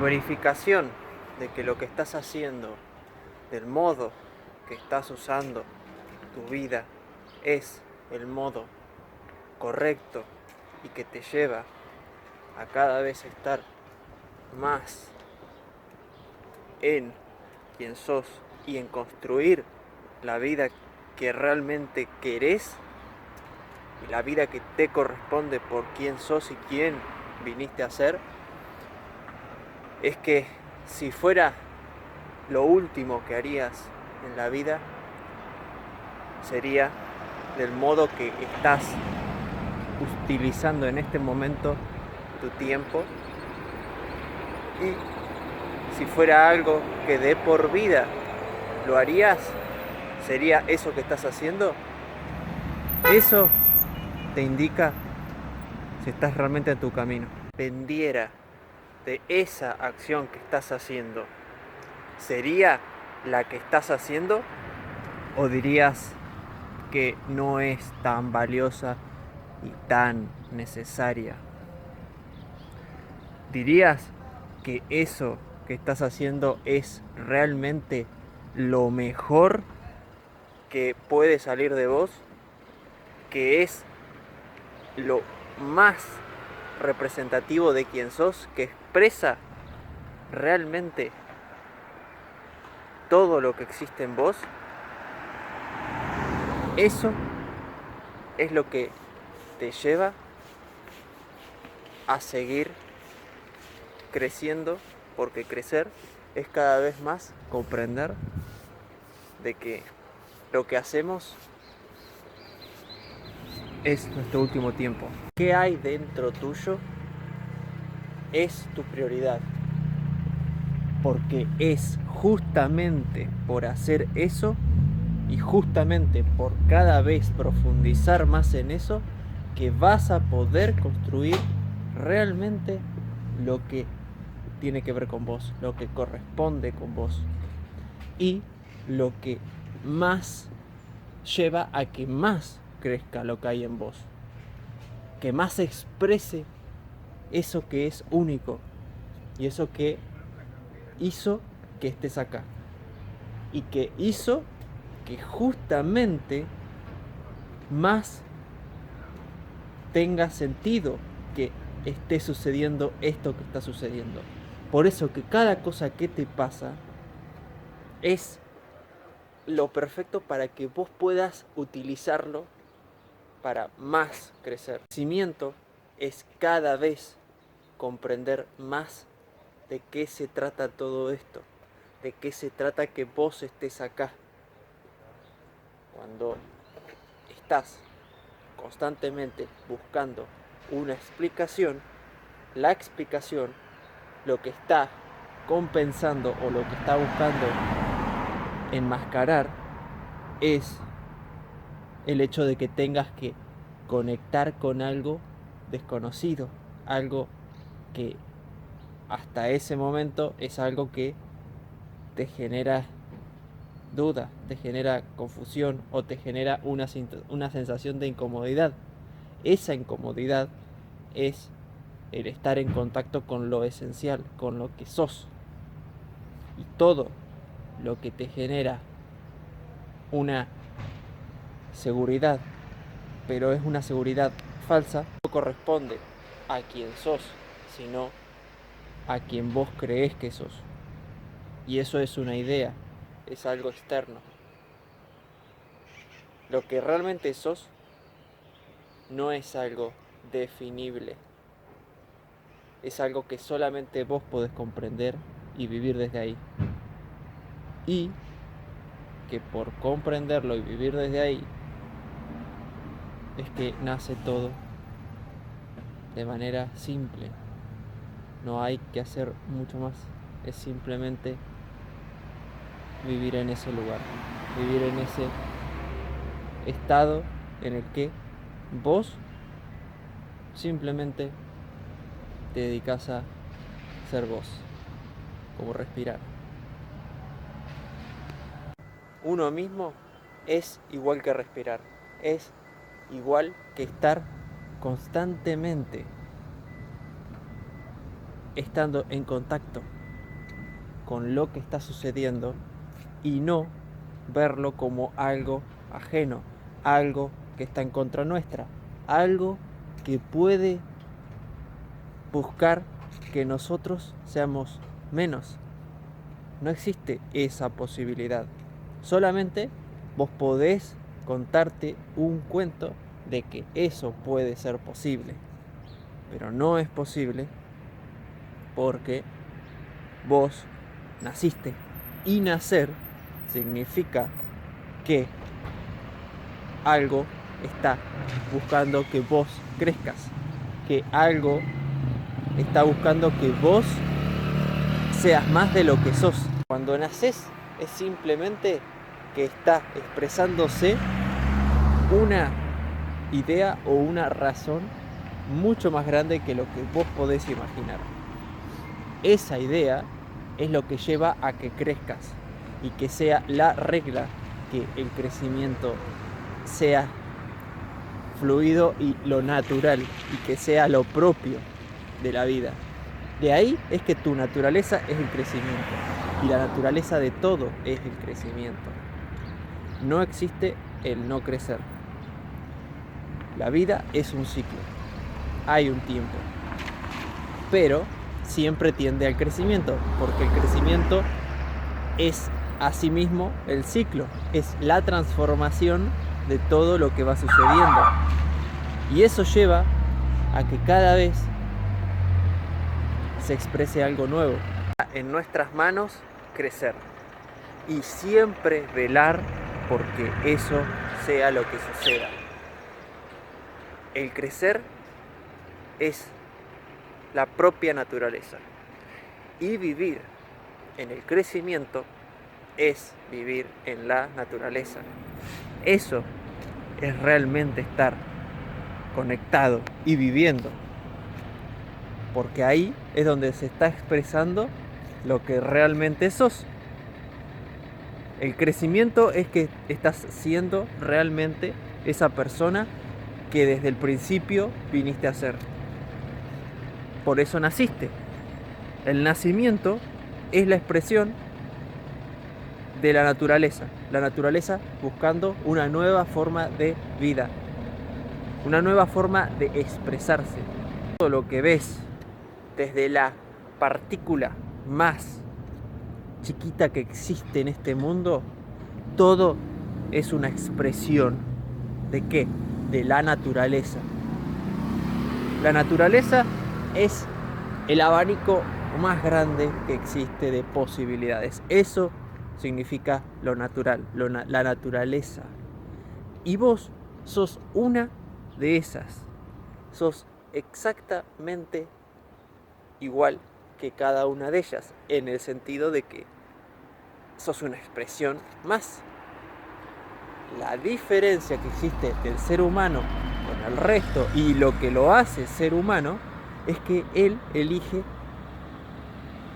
verificación de que lo que estás haciendo, del modo que estás usando tu vida, es el modo correcto y que te lleva a cada vez estar más en quien sos y en construir la vida que realmente querés y la vida que te corresponde por quién sos y quién viniste a ser, es que si fuera lo último que harías en la vida, sería del modo que estás utilizando en este momento tu tiempo, y si fuera algo que de por vida lo harías, sería eso que estás haciendo. Eso te indica si estás realmente en tu camino. Dependiera de esa acción que estás haciendo, ¿sería la que estás haciendo? ¿O dirías que no es tan valiosa y tan necesaria? ¿Dirías que eso que estás haciendo es realmente lo mejor que puede salir de vos? ¿Que es lo más representativo de quien sos? ¿Que expresa realmente todo lo que existe en vos? Eso es lo que te lleva a seguir creciendo, porque crecer es cada vez más comprender de que lo que hacemos es nuestro último tiempo. ¿Qué hay dentro tuyo? Es tu prioridad, porque es justamente por hacer eso y justamente por cada vez profundizar más en eso que vas a poder construir realmente lo que tiene que ver con vos, lo que corresponde con vos y lo que más lleva a que más crezca lo que hay en vos, que más exprese eso que es único y eso que hizo que estés acá y que hizo que justamente más tenga sentido que esté sucediendo esto que está sucediendo. Por eso que cada cosa que te pasa es lo perfecto para que vos puedas utilizarlo para más crecer. El crecimiento es cada vez comprender más de qué se trata todo esto, de qué se trata que vos estés acá. Cuando estás constantemente buscando una explicación, la explicación, lo que está compensando o lo que está buscando enmascarar es el hecho de que tengas que conectar con algo desconocido, algo que hasta ese momento es algo que te genera duda, te genera confusión o te genera una sensación de incomodidad. Esa incomodidad es el estar en contacto con lo esencial, con lo que sos. Y todo lo que te genera una seguridad, pero es una seguridad falsa, no corresponde a quien sos, sino a quien vos creés que sos. Y eso es una idea, es algo externo. Lo que realmente sos no es algo definible, es algo que solamente vos podés comprender y vivir desde ahí. Y que por comprenderlo y vivir desde ahí es que nace todo de manera simple. No hay que hacer mucho más, es simplemente vivir en ese lugar, vivir en ese estado en el que vos simplemente te dedicas a ser vos, como respirar. Uno mismo es igual que respirar, es igual que estar constantemente estando en contacto con lo que está sucediendo y no verlo como algo ajeno, algo que está en contra nuestra, algo que puede buscar que nosotros seamos menos. No existe esa posibilidad. Solamente vos podés contarte un cuento de que eso puede ser posible, pero no es posible porque vos naciste, y nacer significa que algo está buscando que vos crezcas, que algo está buscando que vos seas más de lo que sos. Cuando nacés es simplemente que está expresándose una idea o una razón mucho más grande que lo que vos podés imaginar. Esa idea es lo que lleva a que crezcas y que sea la regla que el crecimiento sea fluido y lo natural y que sea lo propio de la vida. De ahí es que tu naturaleza es el crecimiento y la naturaleza de todo es el crecimiento. No existe el no crecer. La vida es un ciclo, hay un tiempo, pero siempre tiende al crecimiento, porque el crecimiento es asimismo el ciclo, es la transformación de todo lo que va sucediendo. Y eso lleva a que cada vez se exprese algo nuevo. En nuestras manos crecer y siempre velar porque eso sea lo que suceda. El crecer es la propia naturaleza y vivir en el crecimiento es vivir en la naturaleza. Eso es realmente estar conectado y viviendo, porque ahí es donde se está expresando lo que realmente sos. El crecimiento es que estás siendo realmente esa persona que desde el principio viniste a ser. Por eso naciste. El nacimiento es la expresión de la naturaleza buscando una nueva forma de vida, una nueva forma de expresarse. Todo lo que ves desde la partícula más chiquita que existe en este mundo, todo es una expresión ¿de qué? De la naturaleza. La naturaleza es el abanico más grande que existe de posibilidades. Eso significa lo natural, la naturaleza. Y vos sos una de esas. Sos exactamente igual que cada una de ellas, en el sentido de que sos una expresión más. La diferencia que existe del ser humano con el resto y lo que lo hace ser humano es que él elige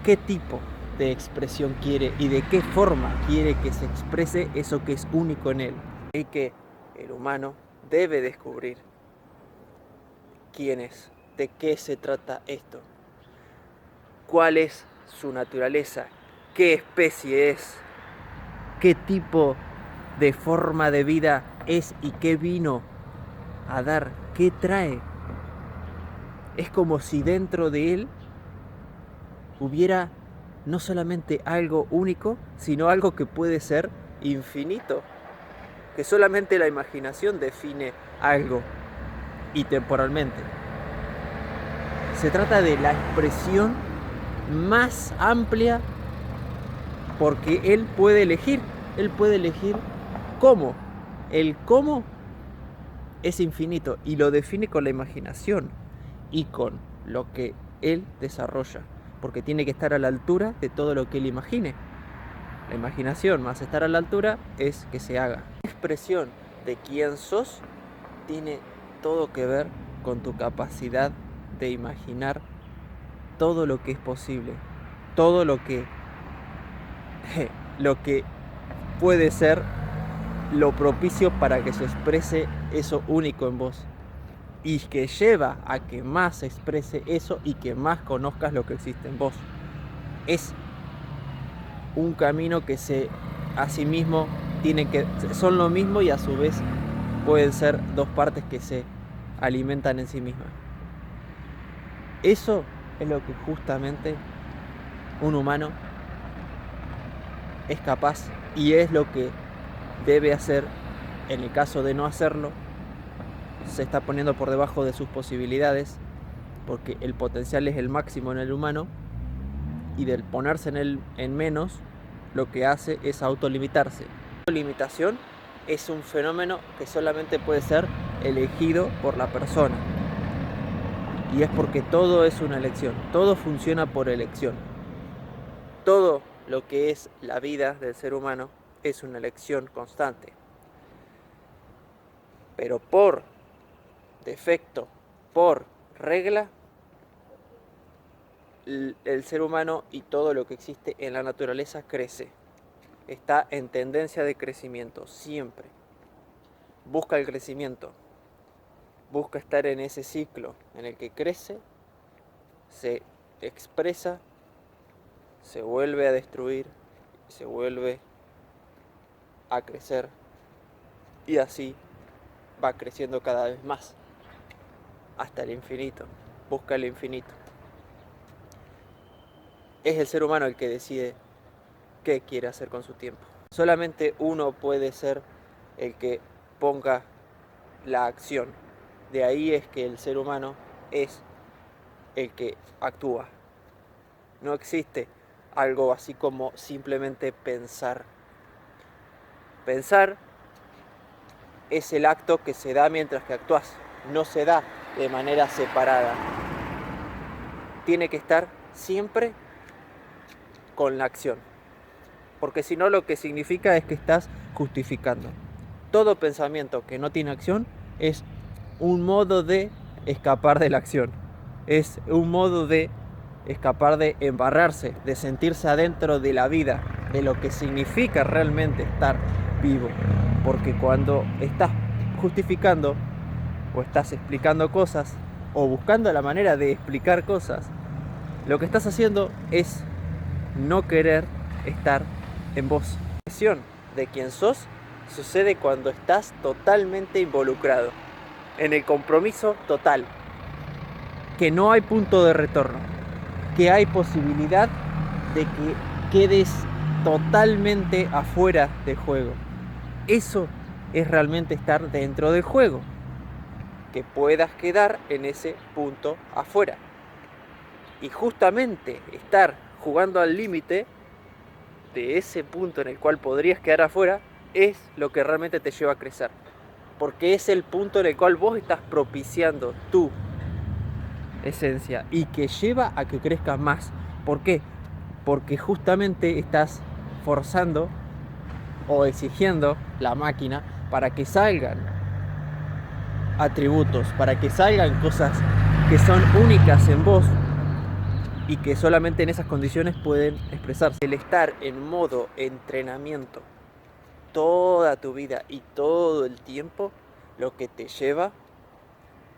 qué tipo de expresión quiere y de qué forma quiere que se exprese eso que es único en él. Y que el humano debe descubrir quién es, de qué se trata esto, cuál es su naturaleza, qué especie es, qué tipo de forma de vida es y qué vino a dar, qué trae. Es como si dentro de él hubiera no solamente algo único, sino algo que puede ser infinito, que solamente la imaginación define algo y temporalmente. Se trata de la expresión más amplia porque él puede elegir cómo. El cómo es infinito y lo define con la imaginación y con lo que él desarrolla, porque tiene que estar a la altura de todo lo que él imagine. La imaginación más estar a la altura es que se haga. La expresión de quién sos tiene todo que ver con tu capacidad de imaginar todo lo que es posible, todo lo que puede ser lo propicio para que se exprese eso único en vos. y que lleva a que más se exprese eso y que más conozcas lo que existe en vos. Es un camino que a sí mismo son lo mismo y a su vez pueden ser dos partes que se alimentan en sí mismas. Eso es lo que justamente un humano es capaz y es lo que debe hacer. En el caso de no hacerlo, se está poniendo por debajo de sus posibilidades, porque el potencial es el máximo en el humano, y del ponerse en menos, lo que hace es autolimitarse. La limitación es un fenómeno que solamente puede ser elegido por la persona, y es porque todo es una elección, todo funciona por elección. Todo lo que es la vida del ser humano es una elección constante, pero por defecto, por regla, el ser humano y todo lo que existe en la naturaleza crece. Está en tendencia de crecimiento, siempre. Busca el crecimiento, busca estar en ese ciclo en el que crece, se expresa, se vuelve a destruir, se vuelve a crecer, y así va creciendo cada vez más, hasta el infinito. Busca el infinito. Es el ser humano el que decide qué quiere hacer con su tiempo. Solamente uno puede ser el que ponga la acción. De ahí es que el ser humano es el que actúa. No existe algo así como simplemente pensar. Pensar es el acto que se da mientras que actúas. No se da de manera separada. Tiene que estar siempre con la acción. Porque si no, lo que significa es que estás justificando. Todo pensamiento que no tiene acción es un modo de escapar de la acción. Es un modo de escapar de embarrarse, de sentirse adentro de la vida, de lo que significa realmente estar vivo. Porque cuando estás justificando o estás explicando cosas o buscando la manera de explicar cosas, lo que estás haciendo es no querer estar en vos. La expresión de quién sos sucede cuando estás totalmente involucrado, en el compromiso total, que no hay punto de retorno, que hay posibilidad de que quedes totalmente afuera del juego. Eso es realmente estar dentro del juego, que puedas quedar en ese punto afuera. Y justamente estar jugando al límite de ese punto en el cual podrías quedar afuera es lo que realmente te lleva a crecer, porque es el punto en el cual vos estás propiciando tu esencia y que lleva a que crezcas más. ¿Por qué? Porque justamente estás forzando o exigiendo la máquina para que salgan atributos, para que salgan cosas que son únicas en vos y que solamente en esas condiciones pueden expresarse. El estar en modo entrenamiento toda tu vida y todo el tiempo, lo que te lleva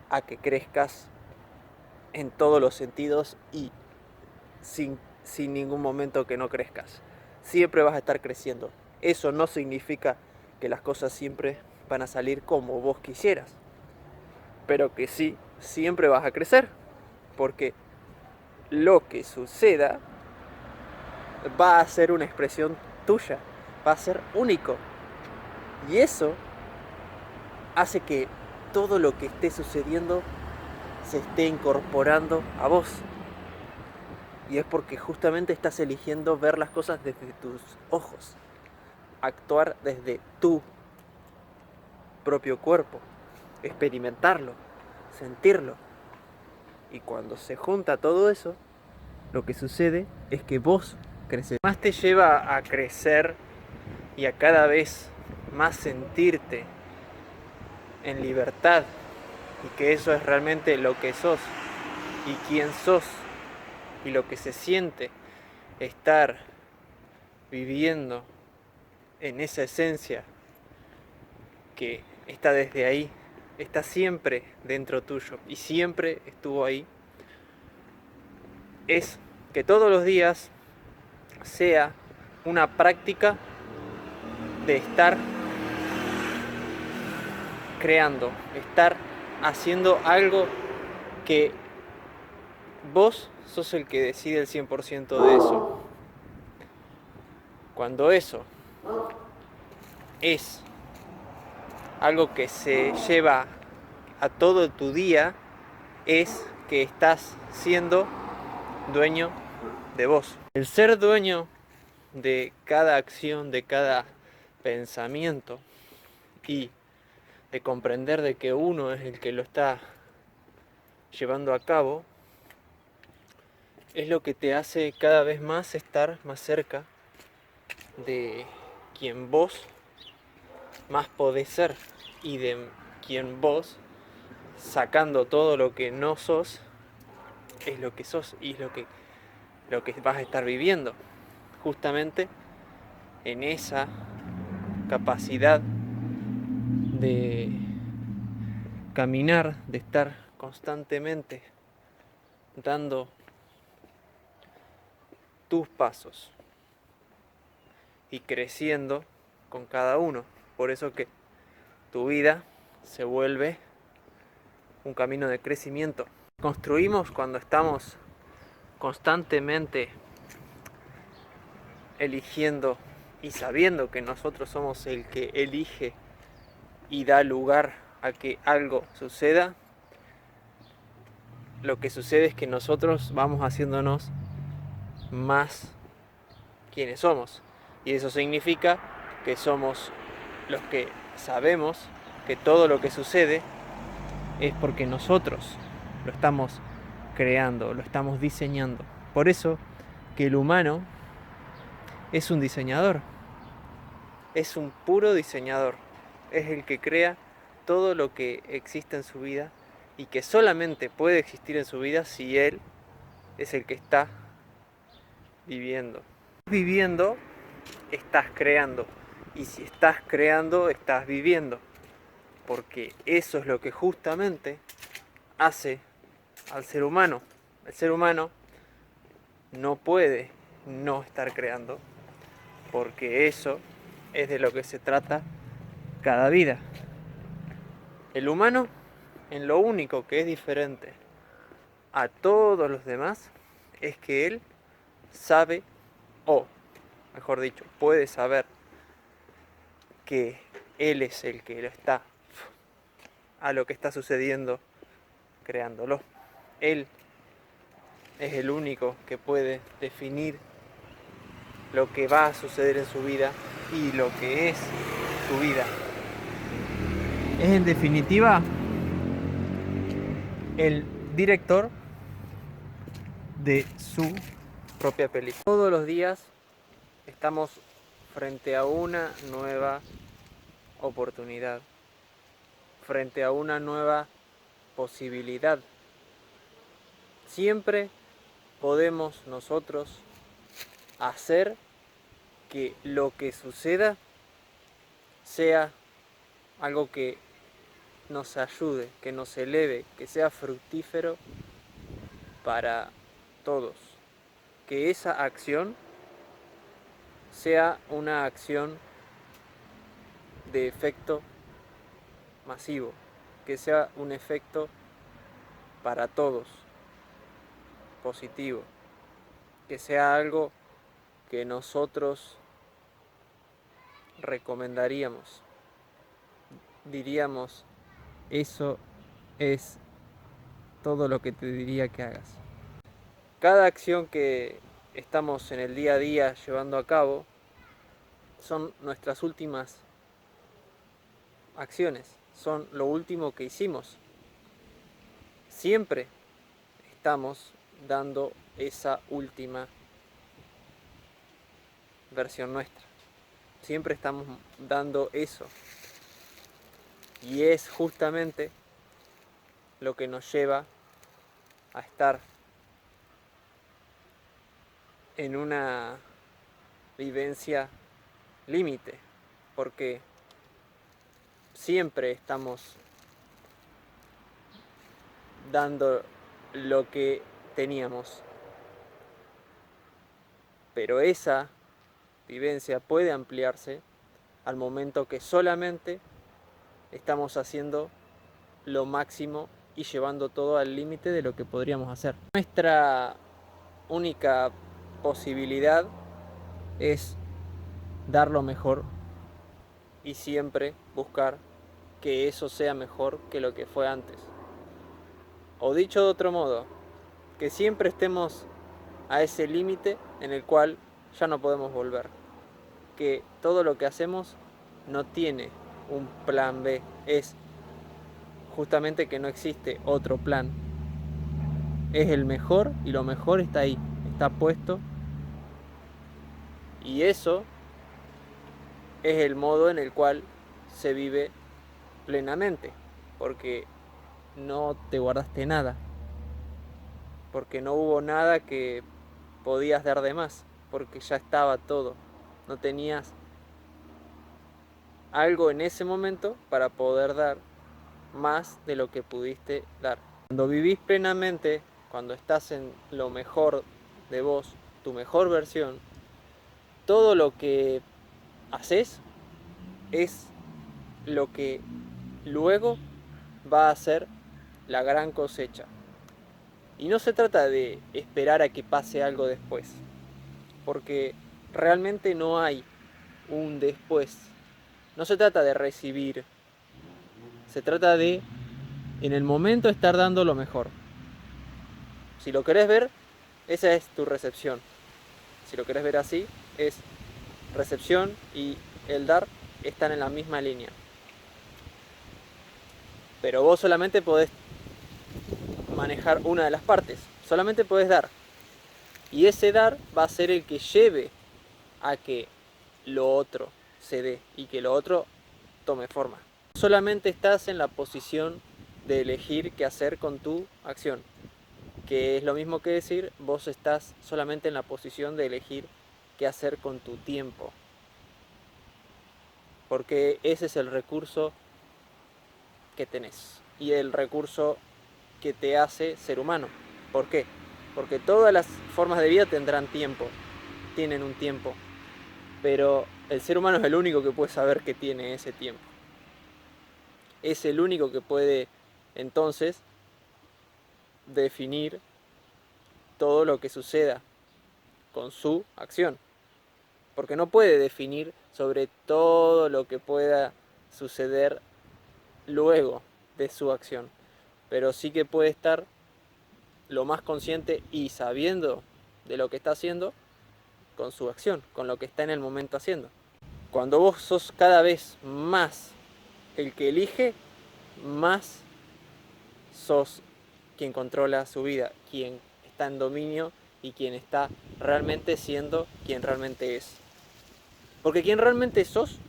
a que crezcas en todos los sentidos y sin ningún momento que no crezcas. Siempre vas a estar creciendo. Eso no significa que las cosas siempre van a salir como vos quisieras, pero que sí, siempre vas a crecer, porque lo que suceda va a ser una expresión tuya, va a ser único. Y eso hace que todo lo que esté sucediendo se esté incorporando a vos. Y es porque justamente estás eligiendo ver las cosas desde tus ojos, actuar desde tu propio cuerpo, experimentarlo, sentirlo. Y cuando se junta todo eso, lo que sucede es que vos creces. Más te lleva a crecer y a cada vez más sentirte en libertad, y que eso es realmente lo que sos y quién sos y lo que se siente estar viviendo en esa esencia que está desde ahí, está siempre dentro tuyo y siempre estuvo ahí, es que todos los días sea una práctica de estar creando, estar haciendo algo que vos sos el que decide el 100% de eso. Cuando eso es algo que se lleva a todo tu día, es que estás siendo dueño de vos. El ser dueño de cada acción, de cada pensamiento y de comprender de que uno es el que lo está llevando a cabo, es lo que te hace cada vez más estar más cerca de quien vos más podés ser y de quien vos, sacando todo lo que no sos, es lo que sos y es lo que vas a estar viviendo. Justamente en esa capacidad de caminar, de estar constantemente dando tus pasos y creciendo con cada uno. Por eso que tu vida se vuelve un camino de crecimiento. Construimos cuando estamos constantemente eligiendo y sabiendo que nosotros somos el que elige y da lugar a que algo suceda. Lo que sucede es que nosotros vamos haciéndonos más quienes somos. Y eso significa que somos los que sabemos que todo lo que sucede es porque nosotros lo estamos creando, lo estamos diseñando. Por eso que el humano es un diseñador, es un puro diseñador, es el que crea todo lo que existe en su vida y que solamente puede existir en su vida si él es el que está viviendo. Viviendo, estás creando, y si estás creando, estás viviendo, porque eso es lo que justamente hace al ser humano. El ser humano no puede no estar creando, porque eso es de lo que se trata cada vida. El humano, en lo único que es diferente a todos los demás, es que él sabe, o mejor dicho, puede saber que él es el que lo está a lo que está sucediendo creándolo. Él es el único que puede definir lo que va a suceder en su vida y lo que es su vida. Es en definitiva el director de su propia película. Todos los días estamos frente a una nueva oportunidad, frente a una nueva posibilidad. Siempre podemos nosotros hacer que lo que suceda sea algo que nos ayude, que nos eleve, que sea fructífero para todos. Que esa acción sea una acción de efecto masivo, que sea un efecto para todos, positivo, que sea algo que nosotros recomendaríamos, diríamos, eso es todo lo que te diría que hagas. Cada acción que estamos en el día a día llevando a cabo son nuestras últimas acciones, son lo último que hicimos. Siempre estamos dando esa última versión nuestra. Siempre estamos dando eso. Y es justamente lo que nos lleva a estar en una vivencia límite, porque siempre estamos dando lo que teníamos. Pero esa vivencia puede ampliarse al momento que solamente estamos haciendo lo máximo y llevando todo al límite de lo que podríamos hacer. Nuestra única posibilidad es dar lo mejor y siempre buscar que eso sea mejor que lo que fue antes. O dicho de otro modo, que siempre estemos a ese límite en el cual ya no podemos volver. Que todo lo que hacemos no tiene un plan B, es justamente que no existe otro plan. Es el mejor y lo mejor está ahí, está puesto. Y eso es el modo en el cual se vive plenamente, porque no te guardaste nada, porque no hubo nada que podías dar de más, porque ya estaba todo, no tenías algo en ese momento para poder dar más de lo que pudiste dar. Cuando vivís plenamente, cuando estás en lo mejor de vos, tu mejor versión, todo lo que haces es lo que luego va a ser la gran cosecha. Y no se trata de esperar a que pase algo después, porque realmente no hay un después. No se trata de recibir, se trata de en el momento estar dando lo mejor. Si lo querés ver, esa es tu recepción. Si lo querés ver así, es recepción y el dar están en la misma línea. Pero vos solamente podés manejar una de las partes, solamente podés dar. Y ese dar va a ser el que lleve a que lo otro se dé y que lo otro tome forma. Solamente estás en la posición de elegir qué hacer con tu acción, que es lo mismo que decir, vos estás solamente en la posición de elegir qué hacer con tu tiempo, porque ese es el recurso que tenés y el recurso que te hace ser humano. ¿Por qué? Porque todas las formas de vida tendrán tiempo, tienen un tiempo, pero el ser humano es el único que puede saber que tiene ese tiempo. Es el único que puede entonces definir todo lo que suceda con su acción, porque no puede definir sobre todo lo que pueda suceder luego de su acción, pero sí que puede estar lo más consciente y sabiendo de lo que está haciendo con su acción, con lo que está en el momento haciendo. Cuando vos sos cada vez más el que elige, más sos quien controla su vida, quien está en dominio y quien está realmente siendo quien realmente es. Porque quien realmente sos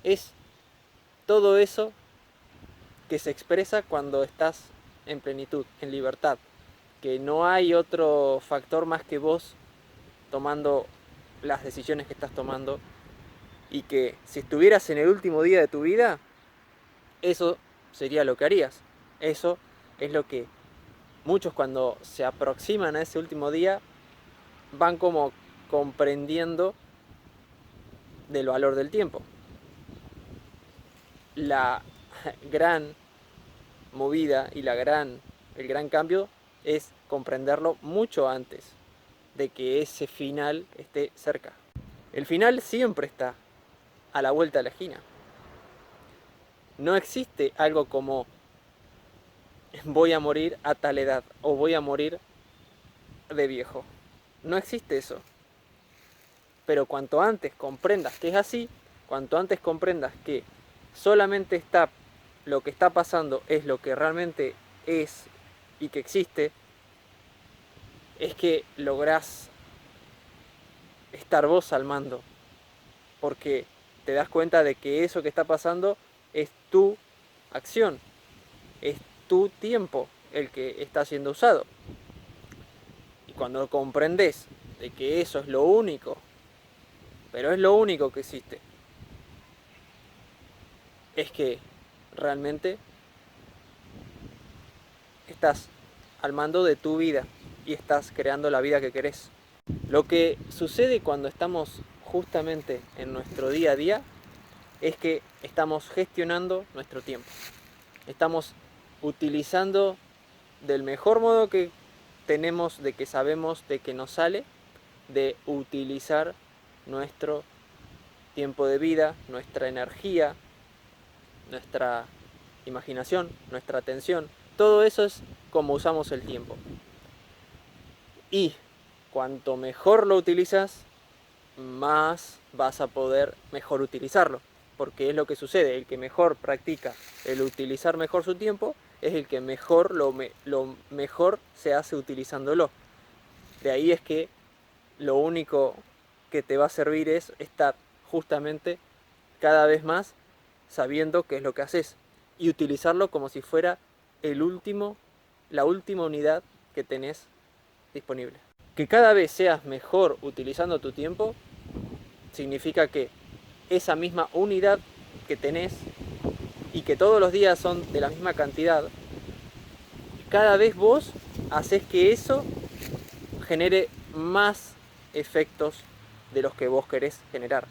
es todo eso que se expresa cuando estás en plenitud, en libertad. Que no hay otro factor más que vos tomando las decisiones que estás tomando. Y que si estuvieras en el último día de tu vida, eso sería lo que harías. Eso es lo que muchos cuando se aproximan a ese último día van como comprendiendo del valor del tiempo. La gran movida y el gran cambio es comprenderlo mucho antes de que ese final esté cerca. El final siempre está a la vuelta de la esquina. No existe algo como voy a morir a tal edad o voy a morir de viejo. No existe eso. Pero cuanto antes comprendas que es así, cuanto antes comprendas que solamente está lo que está pasando es lo que realmente es y que existe, es que lográs estar vos al mando, porque te das cuenta de que eso que está pasando es tu acción, es tu tiempo el que está siendo usado. Y cuando comprendes de que eso es lo único, pero es lo único que existe, es que realmente estás al mando de tu vida y estás creando la vida que querés. Lo que sucede cuando estamos justamente en nuestro día a día es que estamos gestionando nuestro tiempo. Estamos utilizando del mejor modo que tenemos, de que sabemos, de que nos sale, de utilizar nuestro tiempo de vida, nuestra energía, nuestra imaginación, nuestra atención. Todo eso es como usamos el tiempo. Y cuanto mejor lo utilizas, más vas a poder mejor utilizarlo. Porque es lo que sucede, el que mejor practica el utilizar mejor su tiempo es el que mejor lo mejor se hace utilizándolo. De ahí es que lo único que te va a servir es estar justamente cada vez más sabiendo qué es lo que haces y utilizarlo como si fuera la última unidad que tenés disponible. Que cada vez seas mejor utilizando tu tiempo significa que esa misma unidad que tenés y que todos los días son de la misma cantidad, cada vez vos haces que eso genere más efectos de los que vos querés generar.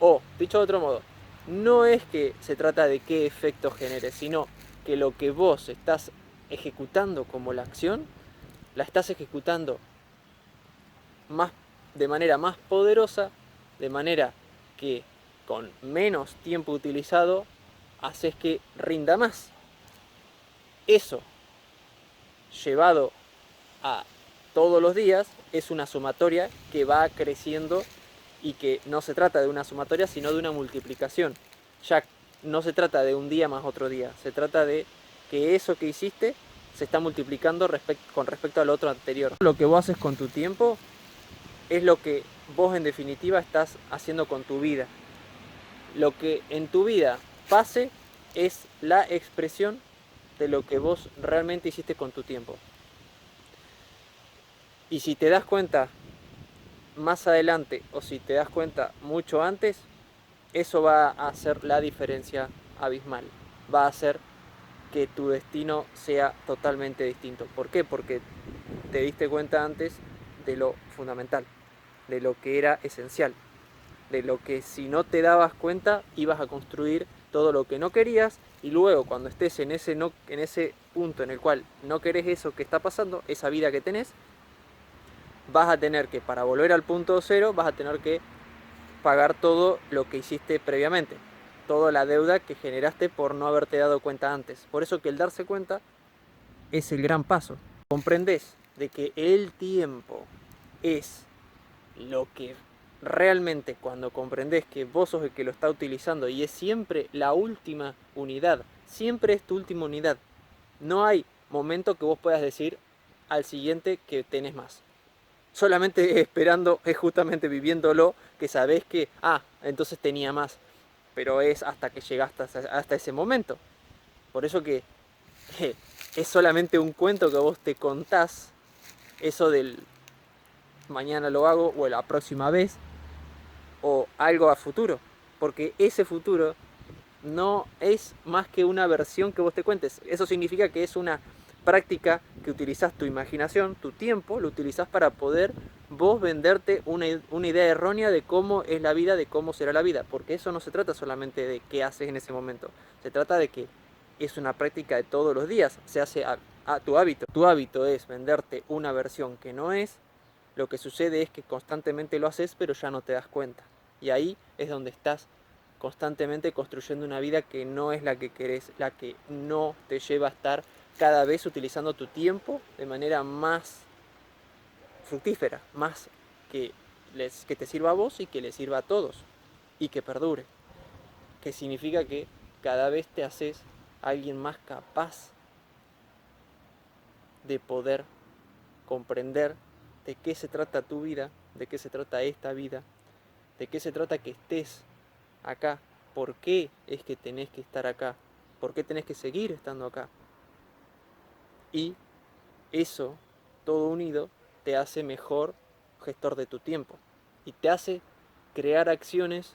O, dicho de otro modo, no es que se trata de qué efectos genere, sino que lo que vos estás ejecutando como la acción, la estás ejecutando de manera más poderosa, de manera que con menos tiempo utilizado haces que rinda más. Eso, llevado a todos los días, es una sumatoria que va creciendo y que no se trata de una sumatoria, sino de una multiplicación. Ya no se trata de un día más otro día, se trata de que eso que hiciste se está multiplicando con respecto al otro anterior. Lo que vos haces con tu tiempo es lo que vos en definitiva estás haciendo con tu vida. Lo que en tu vida pase es la expresión de lo que vos realmente hiciste con tu tiempo. Y si te das cuenta más adelante o si te das cuenta mucho antes, eso va a hacer la diferencia abismal. Va a hacer que tu destino sea totalmente distinto. ¿Por qué? Porque te diste cuenta antes de lo fundamental, de lo que era esencial, de lo que si no te dabas cuenta ibas a construir todo lo que no querías y luego cuando estés en ese punto en el cual no querés eso que está pasando, esa vida que tenés, vas a tener que, para volver al punto cero, vas a tener que pagar todo lo que hiciste previamente, toda la deuda que generaste por no haberte dado cuenta antes. Por eso que el darse cuenta es el gran paso. Comprendés de que el tiempo es lo que realmente, cuando comprendés que vos sos el que lo está utilizando y es siempre la última unidad, siempre es tu última unidad. No hay momento que vos puedas decir al siguiente que tenés más. Solamente esperando, es justamente viviéndolo, que sabés que, entonces tenía más. Pero es hasta que llegaste hasta ese momento. Por eso que es solamente un cuento que vos te contás, eso del mañana lo hago o la próxima vez, o algo a futuro. Porque ese futuro no es más que una versión que vos te cuentes. Eso significa que es una práctica que utilizás tu imaginación, tu tiempo, lo utilizás para poder vos venderte una idea errónea de cómo es la vida, de cómo será la vida. Porque eso no se trata solamente de qué haces en ese momento. Se trata de que es una práctica de todos los días. Se hace a tu hábito. Tu hábito es venderte una versión que no es. Lo que sucede es que constantemente lo haces, pero ya no te das cuenta. Y ahí es donde estás constantemente construyendo una vida que no es la que querés, la que no te lleva a estar cada vez utilizando tu tiempo de manera más fructífera, más que te sirva a vos y que le sirva a todos y que perdure. Que significa que cada vez te haces alguien más capaz de poder comprender de qué se trata tu vida, de qué se trata esta vida, de qué se trata que estés acá, por qué es que tenés que estar acá, por qué tenés que seguir estando acá. Y eso, todo unido, te hace mejor gestor de tu tiempo y te hace crear acciones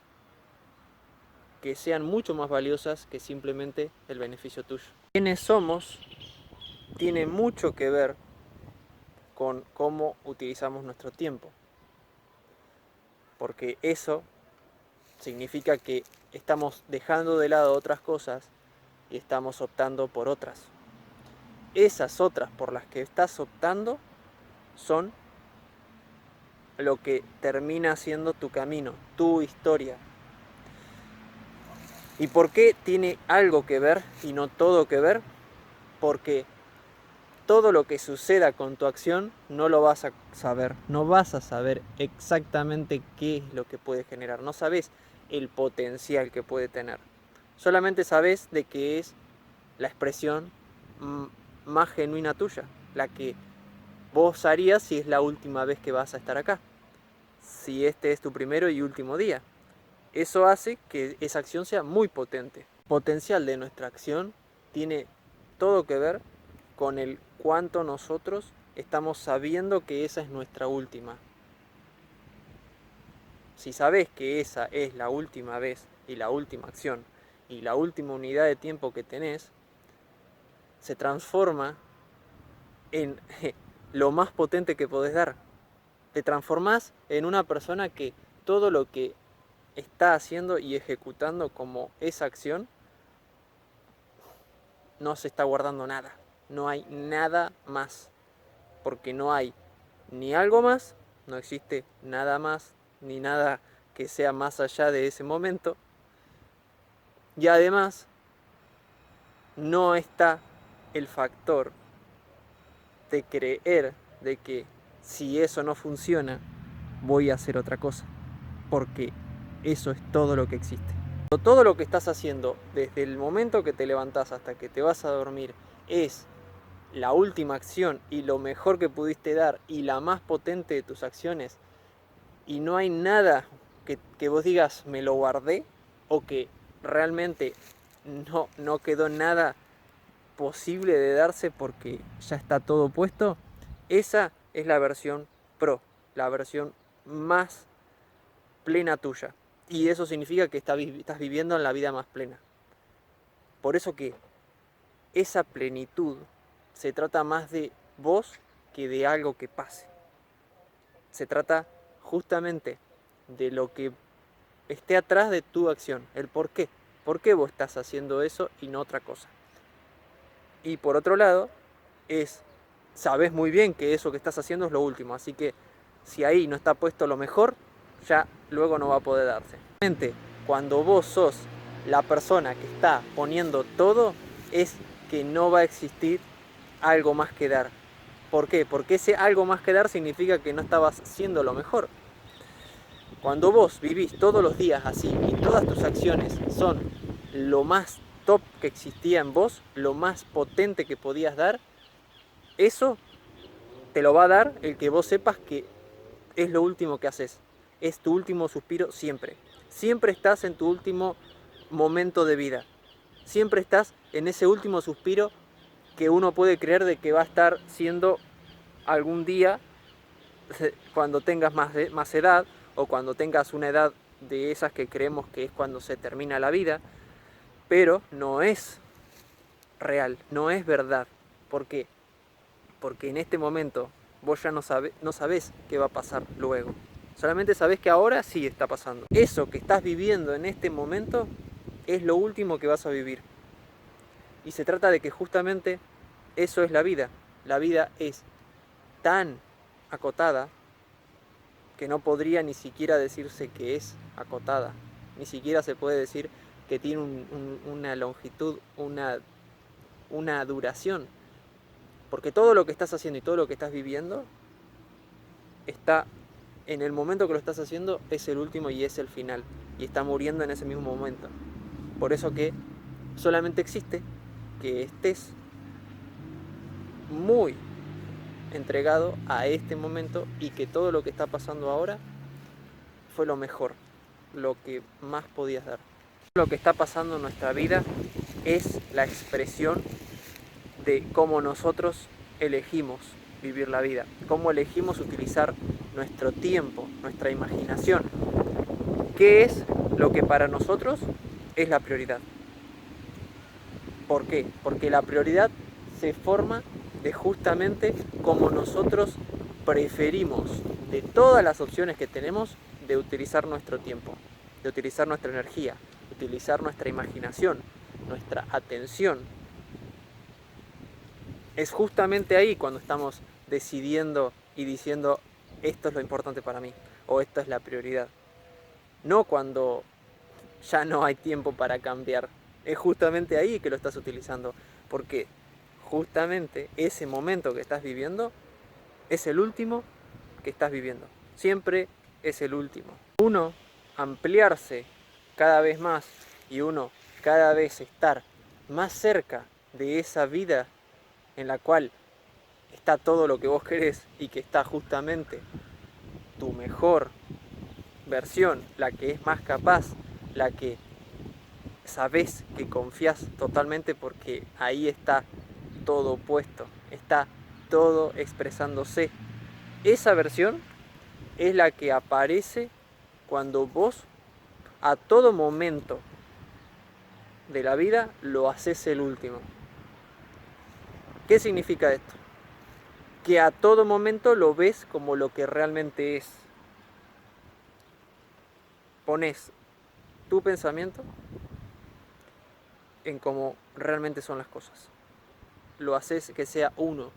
que sean mucho más valiosas que simplemente el beneficio tuyo. Quiénes somos tiene mucho que ver con cómo utilizamos nuestro tiempo. Porque eso significa que estamos dejando de lado otras cosas y estamos optando por otras. Esas otras por las que estás optando son lo que termina siendo tu camino, tu historia. ¿Y por qué tiene algo que ver y no todo que ver? Porque todo lo que suceda con tu acción no lo vas a saber, no vas a saber exactamente qué es lo que puede generar, no sabes el potencial que puede tener. Solamente sabes de que es la expresión más genuina tuya, la que vos harías si es la última vez que vas a estar acá, si este es tu primero y último día. Eso hace que esa acción sea muy potente. El potencial de nuestra acción tiene todo que ver con el cuánto nosotros estamos sabiendo que esa es nuestra última. Si sabes que esa es la última vez y la última acción y la última unidad de tiempo que tenés, se transforma en lo más potente que podés dar. Te transformás en una persona que todo lo que está haciendo y ejecutando como esa acción no se está guardando nada. No hay nada más. Porque no hay ni algo más, no existe nada más, ni nada que sea más allá de ese momento. Y además, no está el factor de creer de que si eso no funciona, voy a hacer otra cosa. Porque eso es todo lo que existe. Todo lo que estás haciendo desde el momento que te levantás hasta que te vas a dormir es la última acción y lo mejor que pudiste dar y la más potente de tus acciones, y no hay nada que vos digas me lo guardé, o que realmente no quedó nada posible de darse porque ya está todo puesto, esa es la versión pro, la versión más plena tuya. Y eso significa que estás viviendo en la vida más plena. Por eso que esa plenitud se trata más de vos que de algo que pase. Se trata justamente de lo que esté atrás de tu acción, el por qué. ¿Por qué vos estás haciendo eso y no otra cosa? Y por otro lado, sabes muy bien que eso que estás haciendo es lo último, así que si ahí no está puesto lo mejor, ya luego no va a poder darse. Cuando vos sos la persona que está poniendo todo, es que no va a existir algo más que dar. ¿Por qué? Porque ese algo más que dar significa que no estabas haciendo lo mejor. Cuando vos vivís todos los días así y todas tus acciones son lo más top que existía en vos, lo más potente que podías dar, eso te lo va a dar el que vos sepas que es lo último que haces. Es tu último suspiro siempre. Siempre estás en tu último momento de vida. Siempre estás en ese último suspiro que uno puede creer de que va a estar siendo algún día cuando tengas más edad, o cuando tengas una edad de esas que creemos que es cuando se termina la vida, pero no es real, no es verdad. ¿Por qué? Porque en este momento vos ya no sabés qué va a pasar luego. Solamente sabés que ahora sí está pasando. Eso que estás viviendo en este momento es lo último que vas a vivir. Y se trata de que justamente eso es la vida. La vida es tan acotada que no podría ni siquiera decirse que es acotada. Ni siquiera se puede decir que tiene una longitud, una duración. Porque todo lo que estás haciendo y todo lo que estás viviendo está en el momento que lo estás haciendo, es el último y es el final. Y está muriendo en ese mismo momento. Por eso que solamente existe que estés muy entregado a este momento y que todo lo que está pasando ahora fue lo mejor, lo que más podías dar. Lo que está pasando en nuestra vida es la expresión de cómo nosotros elegimos vivir la vida, cómo elegimos utilizar nuestro tiempo, nuestra imaginación, qué es lo que para nosotros es la prioridad. ¿Por qué? Porque la prioridad se forma de justamente cómo nosotros preferimos, de todas las opciones que tenemos, de utilizar nuestro tiempo, de utilizar nuestra energía, de utilizar nuestra imaginación, nuestra atención. Es justamente ahí cuando estamos decidiendo y diciendo esto es lo importante para mí o esto es la prioridad. No cuando ya no hay tiempo para cambiar. Es justamente ahí que lo estás utilizando, porque justamente ese momento que estás viviendo es el último que estás viviendo. Siempre es el último. Uno ampliarse cada vez más y uno cada vez estar más cerca de esa vida en la cual está todo lo que vos querés y que está justamente tu mejor versión, la que es más capaz, la que sabés que confías totalmente porque ahí está todo puesto, está todo expresándose. Esa versión es la que aparece cuando vos a todo momento de la vida lo haces el último. ¿Qué significa esto? Que a todo momento lo ves como lo que realmente es. Pones tu pensamiento en cómo realmente son las cosas. Lo haces que sea uno.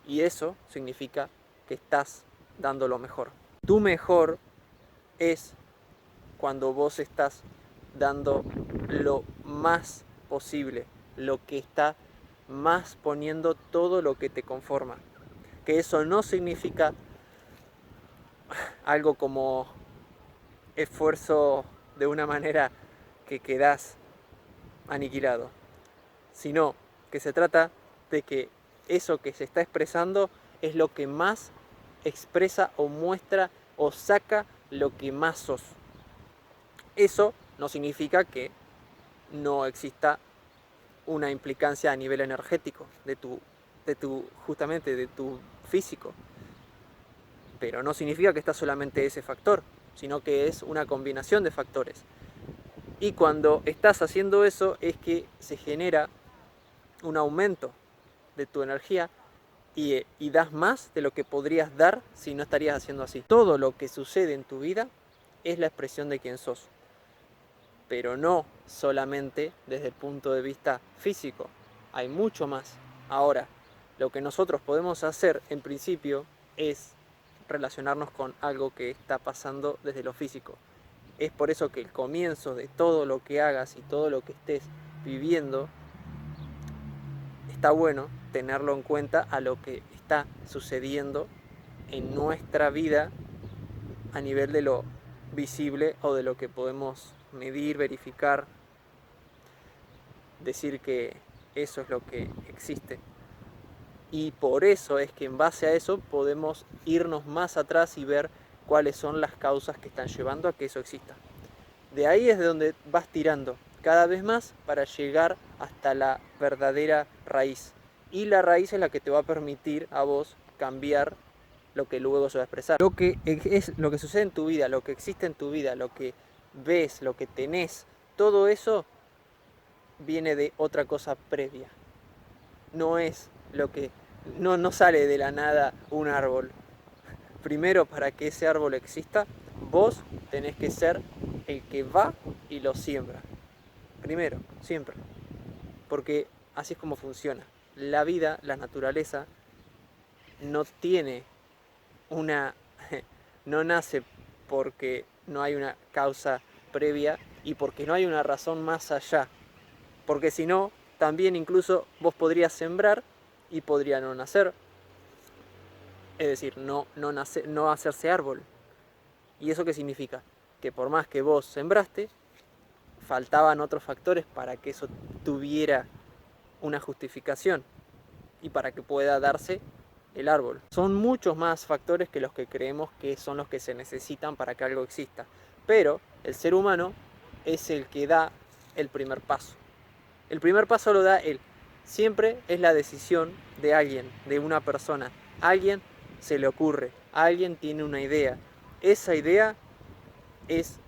Y eso significa que estás dando lo mejor. Tu mejor es cuando vos estás dando lo más posible, lo que está más poniendo todo lo que te conforma. Que eso no significa algo como esfuerzo de una manera que quedás aniquilado, sino que se trata de que eso que se está expresando es lo que más expresa o muestra o saca lo que más sos. Eso no significa que no exista una implicancia a nivel energético justamente de tu físico, pero no significa que está solamente ese factor, sino que es una combinación de factores. Y cuando estás haciendo eso es que se genera un aumento de tu energía y das más de lo que podrías dar si no estarías haciendo así. Todo lo que sucede en tu vida es la expresión de quién sos, pero no solamente desde el punto de vista físico, hay mucho más. Ahora, lo que nosotros podemos hacer en principio es relacionarnos con algo que está pasando desde lo físico. Es por eso que el comienzo de todo lo que hagas y todo lo que estés viviendo está bueno tenerlo en cuenta a lo que está sucediendo en nuestra vida a nivel de lo visible o de lo que podemos medir, verificar, decir que eso es lo que existe. Y por eso es que en base a eso podemos irnos más atrás y ver cuáles son las causas que están llevando a que eso exista. De ahí es de donde vas tirando cada vez más para llegar hasta la verdadera raíz. Y la raíz es la que te va a permitir a vos cambiar lo que luego se va a expresar. Lo que sucede en tu vida, lo que existe en tu vida, lo que ves, lo que tenés, todo eso viene de otra cosa previa. No es lo que... No sale de la nada un árbol. Primero, para que ese árbol exista, vos tenés que ser el que va y lo siembra. Primero, siempre. Porque así es como funciona. La vida, la naturaleza, no tiene una... no nace porque no hay una causa previa y porque no hay una razón más allá. Porque si no, también incluso vos podrías sembrar y podría no nacer. Es decir, no hacerse árbol. ¿Y eso qué significa? Que por más que vos sembraste, faltaban otros factores para que eso tuviera una justificación y para que pueda darse el árbol. Son muchos más factores que los que creemos que son los que se necesitan para que algo exista. Pero el ser humano es el que da el primer paso. El primer paso lo da él. Siempre es la decisión de alguien, de una persona. A alguien se le ocurre, a alguien tiene una idea. Esa idea es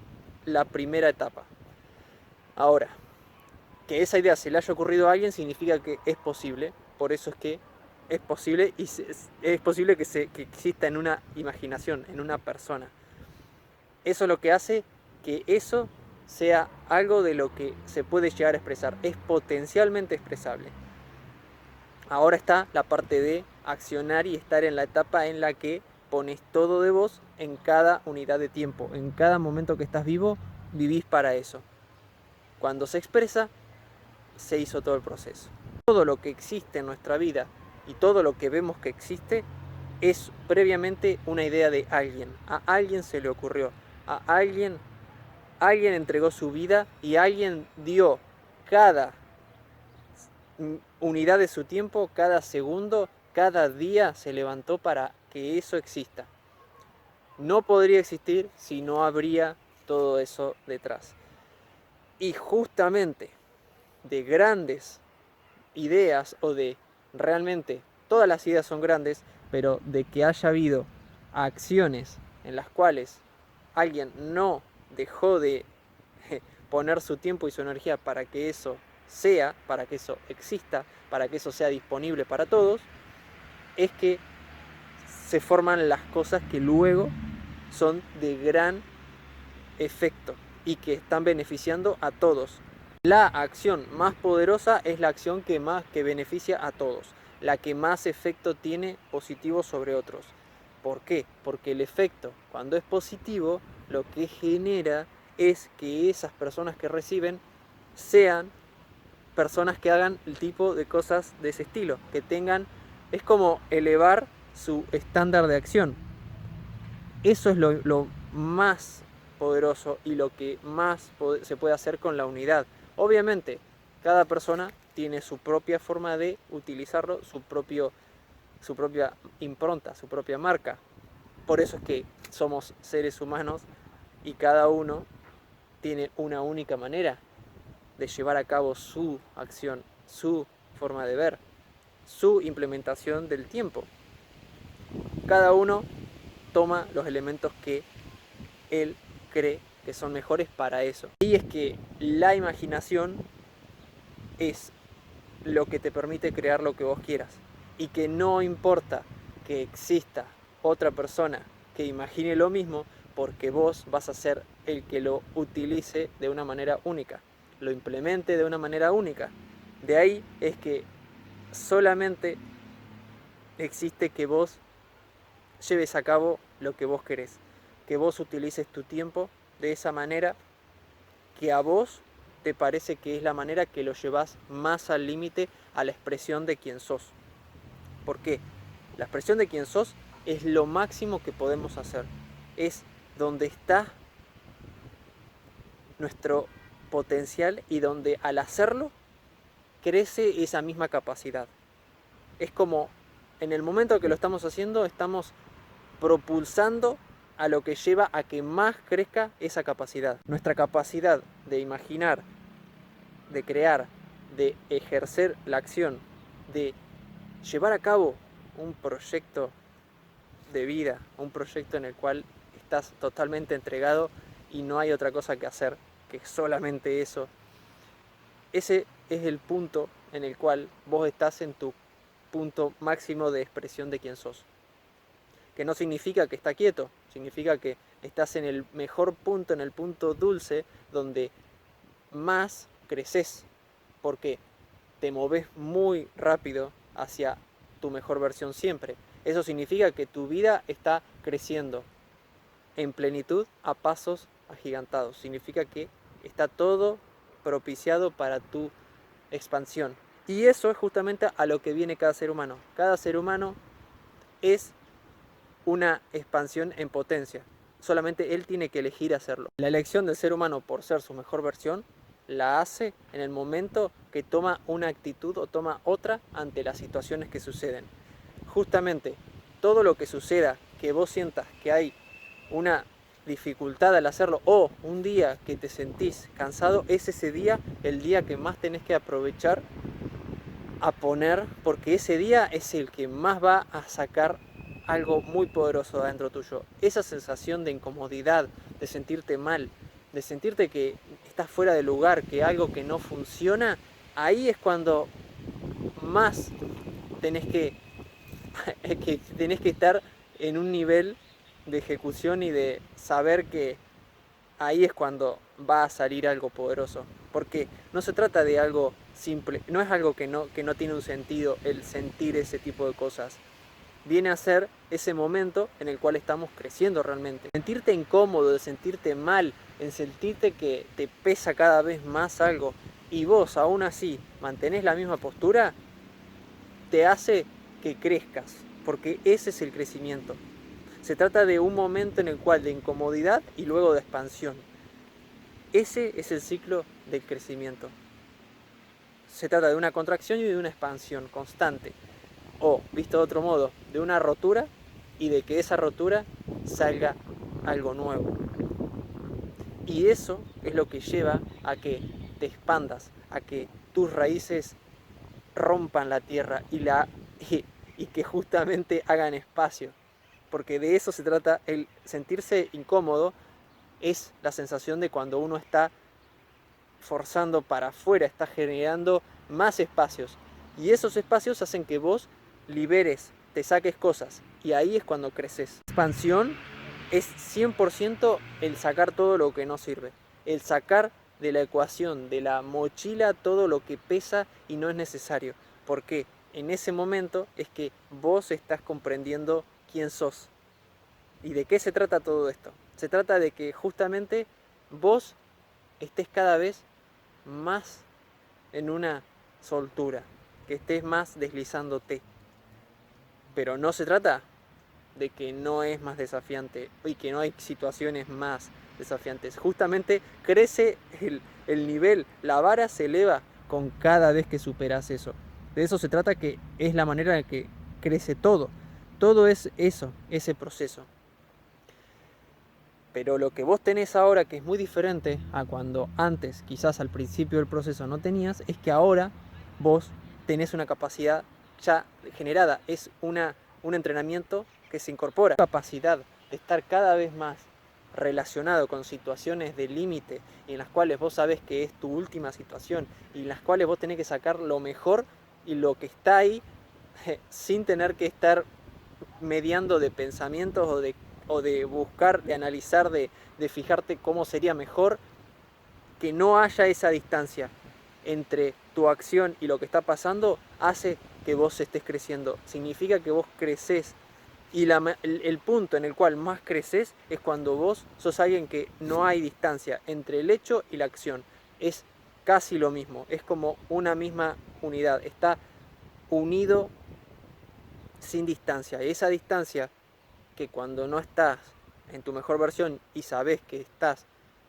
la primera etapa. Ahora, que esa idea se le haya ocurrido a alguien significa que es posible. Por eso es que es posible y es posible que exista en una imaginación, en una persona. Eso es lo que hace que eso sea algo de lo que se puede llegar a expresar, es potencialmente expresable. Ahora está la parte de accionar y estar en la etapa en la que pones todo de vos en cada unidad de tiempo, en cada momento que estás vivo, vivís para eso. Cuando se expresa, se hizo todo el proceso. Todo lo que existe en nuestra vida y todo lo que vemos que existe es previamente una idea de alguien. A alguien se le ocurrió, a alguien entregó su vida y alguien dio cada unidad de su tiempo, cada segundo, cada día se levantó para que eso exista. No podría existir si no habría todo eso detrás. Y justamente de grandes ideas o de realmente todas las ideas son grandes, pero de que haya habido acciones en las cuales alguien no dejó de poner su tiempo y su energía para que eso sea, para que eso exista, para que eso sea disponible para todos, es que se forman las cosas que luego son de gran efecto y que están beneficiando a todos. La acción más poderosa es la acción que beneficia a todos, la que más efecto tiene positivo sobre otros. ¿Por qué? Porque el efecto, cuando es positivo, lo que genera es que esas personas que reciben sean personas que hagan el tipo de cosas de ese estilo, que tengan, es como elevar su estándar de acción. Eso es lo más poderoso y lo que más se puede hacer con la unidad. Obviamente, cada persona tiene su propia forma de utilizarlo, su propia impronta, su propia marca. Por eso es que somos seres humanos y cada uno tiene una única manera de llevar a cabo su acción, su forma de ver, su implementación del tiempo. Cada uno toma los elementos que él cree que son mejores para eso. Y es que la imaginación es lo que te permite crear lo que vos quieras. Y que no importa que exista otra persona que imagine lo mismo, porque vos vas a ser el que lo utilice de una manera única, lo implemente de una manera única. De ahí es que solamente existe que vos lleves a cabo lo que vos querés, que vos utilices tu tiempo de esa manera que a vos te parece que es la manera que lo llevas más al límite a la expresión de quién sos. ¿Por qué? La expresión de quién sos es lo máximo que podemos hacer. Es donde está nuestro potencial y donde al hacerlo crece esa misma capacidad. Es como en el momento que lo estamos haciendo estamos propulsando a lo que lleva a que más crezca esa capacidad. Nuestra capacidad de imaginar, de crear, de ejercer la acción, de llevar a cabo un proyecto de vida, un proyecto en el cual estás totalmente entregado y no hay otra cosa que hacer que solamente eso. Ese es el punto en el cual vos estás en tu punto máximo de expresión de quién sos. Que no significa que está quieto, significa que estás en el mejor punto, en el punto dulce, donde más creces, porque te moves muy rápido hacia tu mejor versión siempre. Eso significa que tu vida está creciendo en plenitud a pasos agigantados. Significa que está todo propiciado para tu expansión. Y eso es justamente a lo que viene cada ser humano. Cada ser humano es una expansión en potencia. Solamente él tiene que elegir hacerlo. La elección del ser humano por ser su mejor versión la hace en el momento que toma una actitud o toma otra ante las situaciones que suceden. Justamente todo lo que suceda, que vos sientas que hay una dificultad al hacerlo o un día que te sentís cansado, es ese día el día que más tenés que aprovechar a poner, porque ese día es el que más va a sacar algo muy poderoso adentro tuyo. Esa sensación de incomodidad, de sentirte mal, de sentirte que estás fuera de lugar, que algo que no funciona, ahí es cuando más tenés que es que tenés que estar en un nivel de ejecución y de saber que ahí es cuando va a salir algo poderoso. Porque no se trata de algo simple, no es algo que no tiene un sentido el sentir ese tipo de cosas. Viene a ser ese momento en el cual estamos creciendo realmente. Sentirte incómodo, de sentirte mal, en sentirte que te pesa cada vez más algo y vos aún así mantenés la misma postura, te hace que crezcas, porque ese es el crecimiento. Se trata de un momento en el cual de incomodidad y luego de expansión. Ese es el ciclo del crecimiento. Se trata de una contracción y de una expansión constante. O, visto de otro modo, de una rotura y de que esa rotura salga algo nuevo. Y eso es lo que lleva a que te expandas, a que tus raíces rompan la tierra y que justamente hagan espacio. Porque de eso se trata, el sentirse incómodo es la sensación de cuando uno está forzando para afuera, está generando más espacios. Y esos espacios hacen que vos liberes, te saques cosas. Y ahí es cuando creces. Expansión es 100% el sacar todo lo que no sirve. El sacar de la ecuación, de la mochila, todo lo que pesa y no es necesario. Porque en ese momento es que vos estás comprendiendo quién sos. ¿Y de qué se trata todo esto? Se trata de que justamente vos estés cada vez más en una soltura, que estés más deslizándote. Pero no se trata de que no es más desafiante y que no hay situaciones más desafiantes. Justamente crece el nivel, la vara se eleva con cada vez que superas eso. De eso se trata, que es la manera en que crece todo. Todo es eso, ese proceso. Pero lo que vos tenés ahora, que es muy diferente a cuando antes, quizás al principio del proceso no tenías, es que ahora vos tenés una capacidad ya generada, es un entrenamiento que se incorpora. Capacidad de estar cada vez más relacionado con situaciones de límite en las cuales vos sabés que es tu última situación y en las cuales vos tenés que sacar lo mejor y lo que está ahí sin tener que estar mediando de pensamientos o de buscar, de analizar, de fijarte cómo sería mejor, que no haya esa distancia entre tu acción y lo que está pasando, hace que vos estés creciendo. Significa que vos creces. Y el punto en el cual más creces es cuando vos sos alguien que no hay distancia entre el hecho y la acción. Es casi lo mismo, es como una misma unidad, está unido sin distancia. Y esa distancia que cuando no estás en tu mejor versión y sabes que estás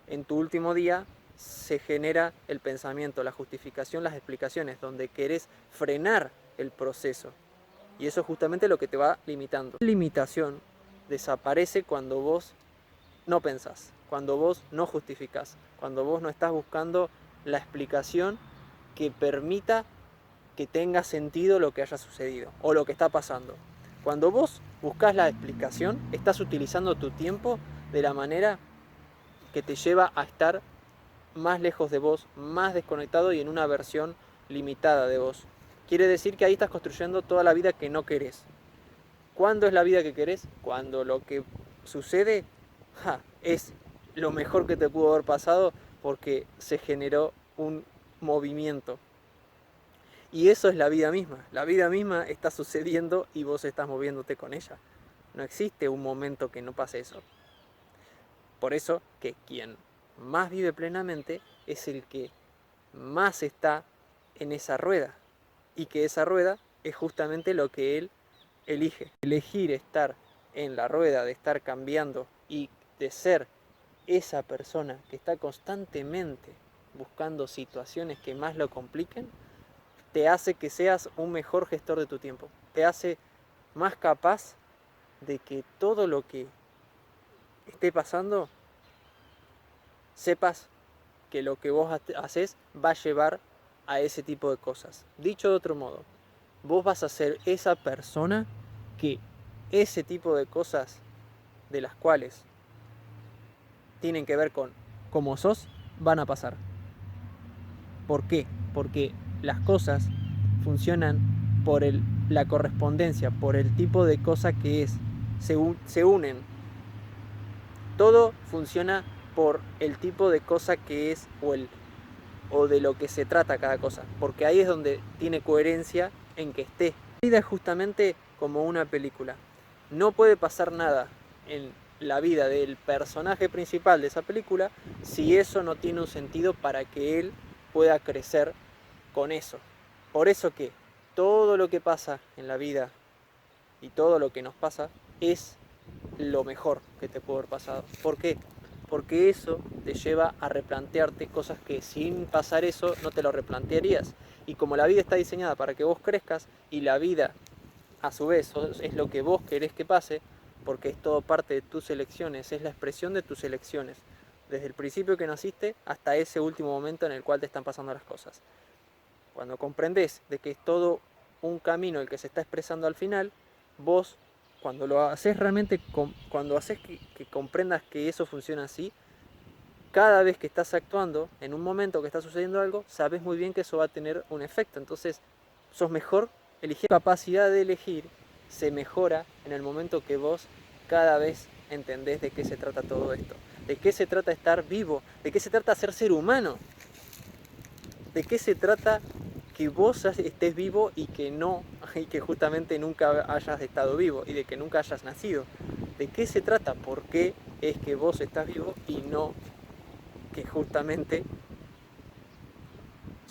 en tu último día, se genera el pensamiento, la justificación, las explicaciones, donde querés frenar el proceso. Y eso es justamente lo que te va limitando. La limitación desaparece cuando vos no pensás, cuando vos no justificás, cuando vos no estás buscando la explicación que permita que tenga sentido lo que haya sucedido o lo que está pasando. Cuando vos buscas la explicación, estás utilizando tu tiempo de la manera que te lleva a estar más lejos de vos, más desconectado y en una versión limitada de vos. Quiere decir que ahí estás construyendo toda la vida que no querés. ¿Cuándo es la vida que querés? Cuando lo que sucede es lo mejor que te pudo haber pasado porque se generó un movimiento. Y eso es la vida misma. La vida misma está sucediendo y vos estás moviéndote con ella. No existe un momento que no pase eso. Por eso que quien más vive plenamente es el que más está en esa rueda. Y que esa rueda es justamente lo que él elige. Elegir estar en la rueda, de estar cambiando y de ser esa persona que está constantemente buscando situaciones que más lo compliquen, te hace que seas un mejor gestor de tu tiempo. Te hace más capaz de que todo lo que esté pasando, sepas que lo que vos haces va a llevar a ese tipo de cosas. Dicho de otro modo, vos vas a ser esa persona que ese tipo de cosas de las cuales tienen que ver con cómo sos, van a pasar. ¿Por qué? Porque las cosas funcionan por el la correspondencia, por el tipo de cosa que es. Se unen. Todo funciona por el tipo de cosa que es o de lo que se trata cada cosa, porque ahí es donde tiene coherencia en que esté. La vida es justamente como una película. No puede pasar nada en la vida del personaje principal de esa película si eso no tiene un sentido para que él pueda crecer con eso. Por eso que todo lo que pasa en la vida y todo lo que nos pasa es lo mejor que te puede haber pasado. ¿Por qué? Porque eso te lleva a replantearte cosas que sin pasar eso no te lo replantearías. Y como la vida está diseñada para que vos crezcas y la vida a su vez es lo que vos querés que pase, porque es todo parte de tus elecciones, es la expresión de tus elecciones, desde el principio que naciste hasta ese último momento en el cual te están pasando las cosas. Cuando comprendés de que es todo un camino el que se está expresando al final, vos cuando lo haces realmente, cuando haces que comprendas que eso funciona así, cada vez que estás actuando, en un momento que está sucediendo algo, sabes muy bien que eso va a tener un efecto. Entonces, sos mejor eligiendo. La capacidad de elegir se mejora en el momento que vos cada vez entendés de qué se trata todo esto. De qué se trata estar vivo, de qué se trata ser ser humano, de qué se trata que vos estés vivo y que justamente nunca hayas estado vivo y de que nunca hayas nacido. ¿De qué se trata? ¿Por qué es que vos estás vivo y no que justamente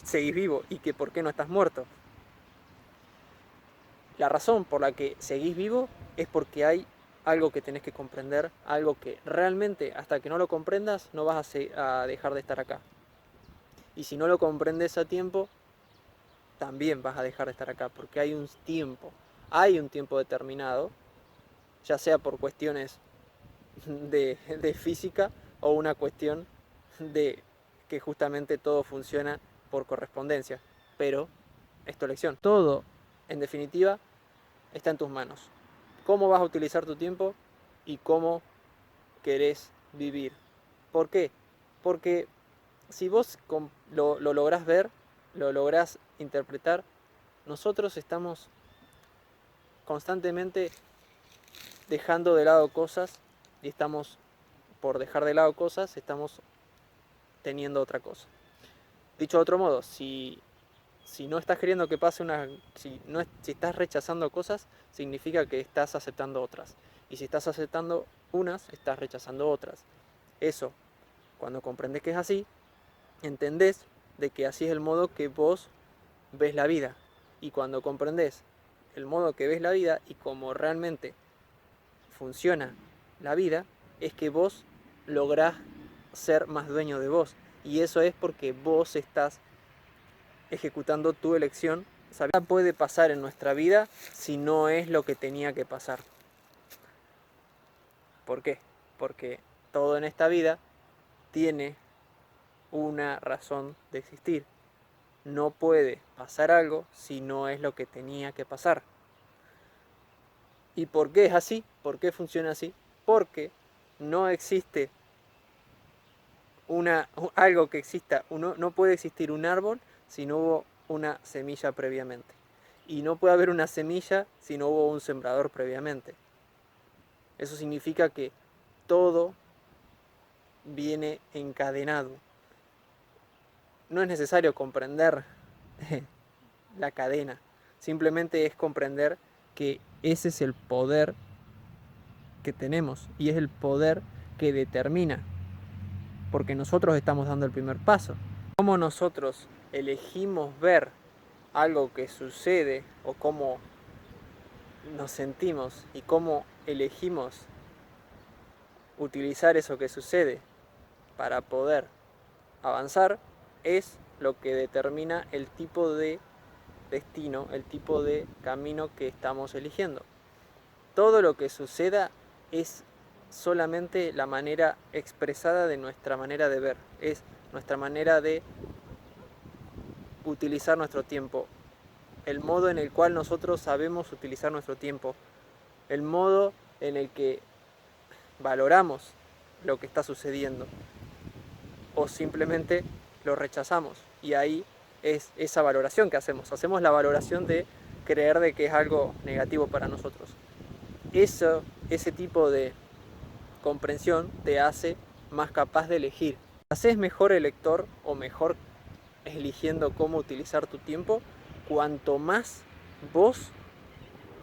seguís vivo y que por qué no estás muerto? La razón por la que seguís vivo es porque hay algo que tenés que comprender, algo que realmente hasta que no lo comprendas no vas a dejar de estar acá. Y si no lo comprendes a tiempo, también vas a dejar de estar acá, porque hay un tiempo determinado, ya sea por cuestiones de física o una cuestión de que justamente todo funciona por correspondencia, pero es tu elección. Todo, en definitiva, está en tus manos. ¿Cómo vas a utilizar tu tiempo y cómo querés vivir? ¿Por qué? Porque si vos lo lográs ver, lo lográs interpretar, nosotros estamos constantemente dejando de lado cosas y estamos, por dejar de lado cosas, estamos teniendo otra cosa. Dicho de otro modo, si no estás queriendo que pase si estás rechazando cosas, significa que estás aceptando otras. Y si estás aceptando unas, estás rechazando otras. Eso, cuando comprendes que es así, entendés de que así es el modo que vos ves la vida. Y cuando comprendes el modo que ves la vida y cómo realmente funciona la vida, es que vos lográs ser más dueño de vos. Y eso es porque vos estás ejecutando tu elección. ¿Qué puede pasar en nuestra vida si no es lo que tenía que pasar? ¿Por qué? Porque todo en esta vida tiene una razón de existir. No puede pasar algo si no es lo que tenía que pasar. ¿Y por qué es así? ¿Por qué funciona así? Porque no existe algo que exista, no puede existir un árbol si no hubo una semilla previamente. Y no puede haber una semilla si no hubo un sembrador previamente. Eso significa que todo viene encadenado. No es necesario comprender la cadena, simplemente es comprender que ese es el poder que tenemos y es el poder que determina, porque nosotros estamos dando el primer paso. Cómo nosotros elegimos ver algo que sucede o cómo nos sentimos y cómo elegimos utilizar eso que sucede para poder avanzar es lo que determina el tipo de destino, el tipo de camino que estamos eligiendo. Todo lo que suceda es solamente la manera expresada de nuestra manera de ver, es nuestra manera de utilizar nuestro tiempo, el modo en el cual nosotros sabemos utilizar nuestro tiempo, el modo en el que valoramos lo que está sucediendo o simplemente lo rechazamos. Y ahí es esa valoración que hacemos. Hacemos la valoración de creer de que es algo negativo para nosotros. Ese tipo de comprensión te hace más capaz de elegir. Haces mejor elector o mejor eligiendo cómo utilizar tu tiempo cuanto más vos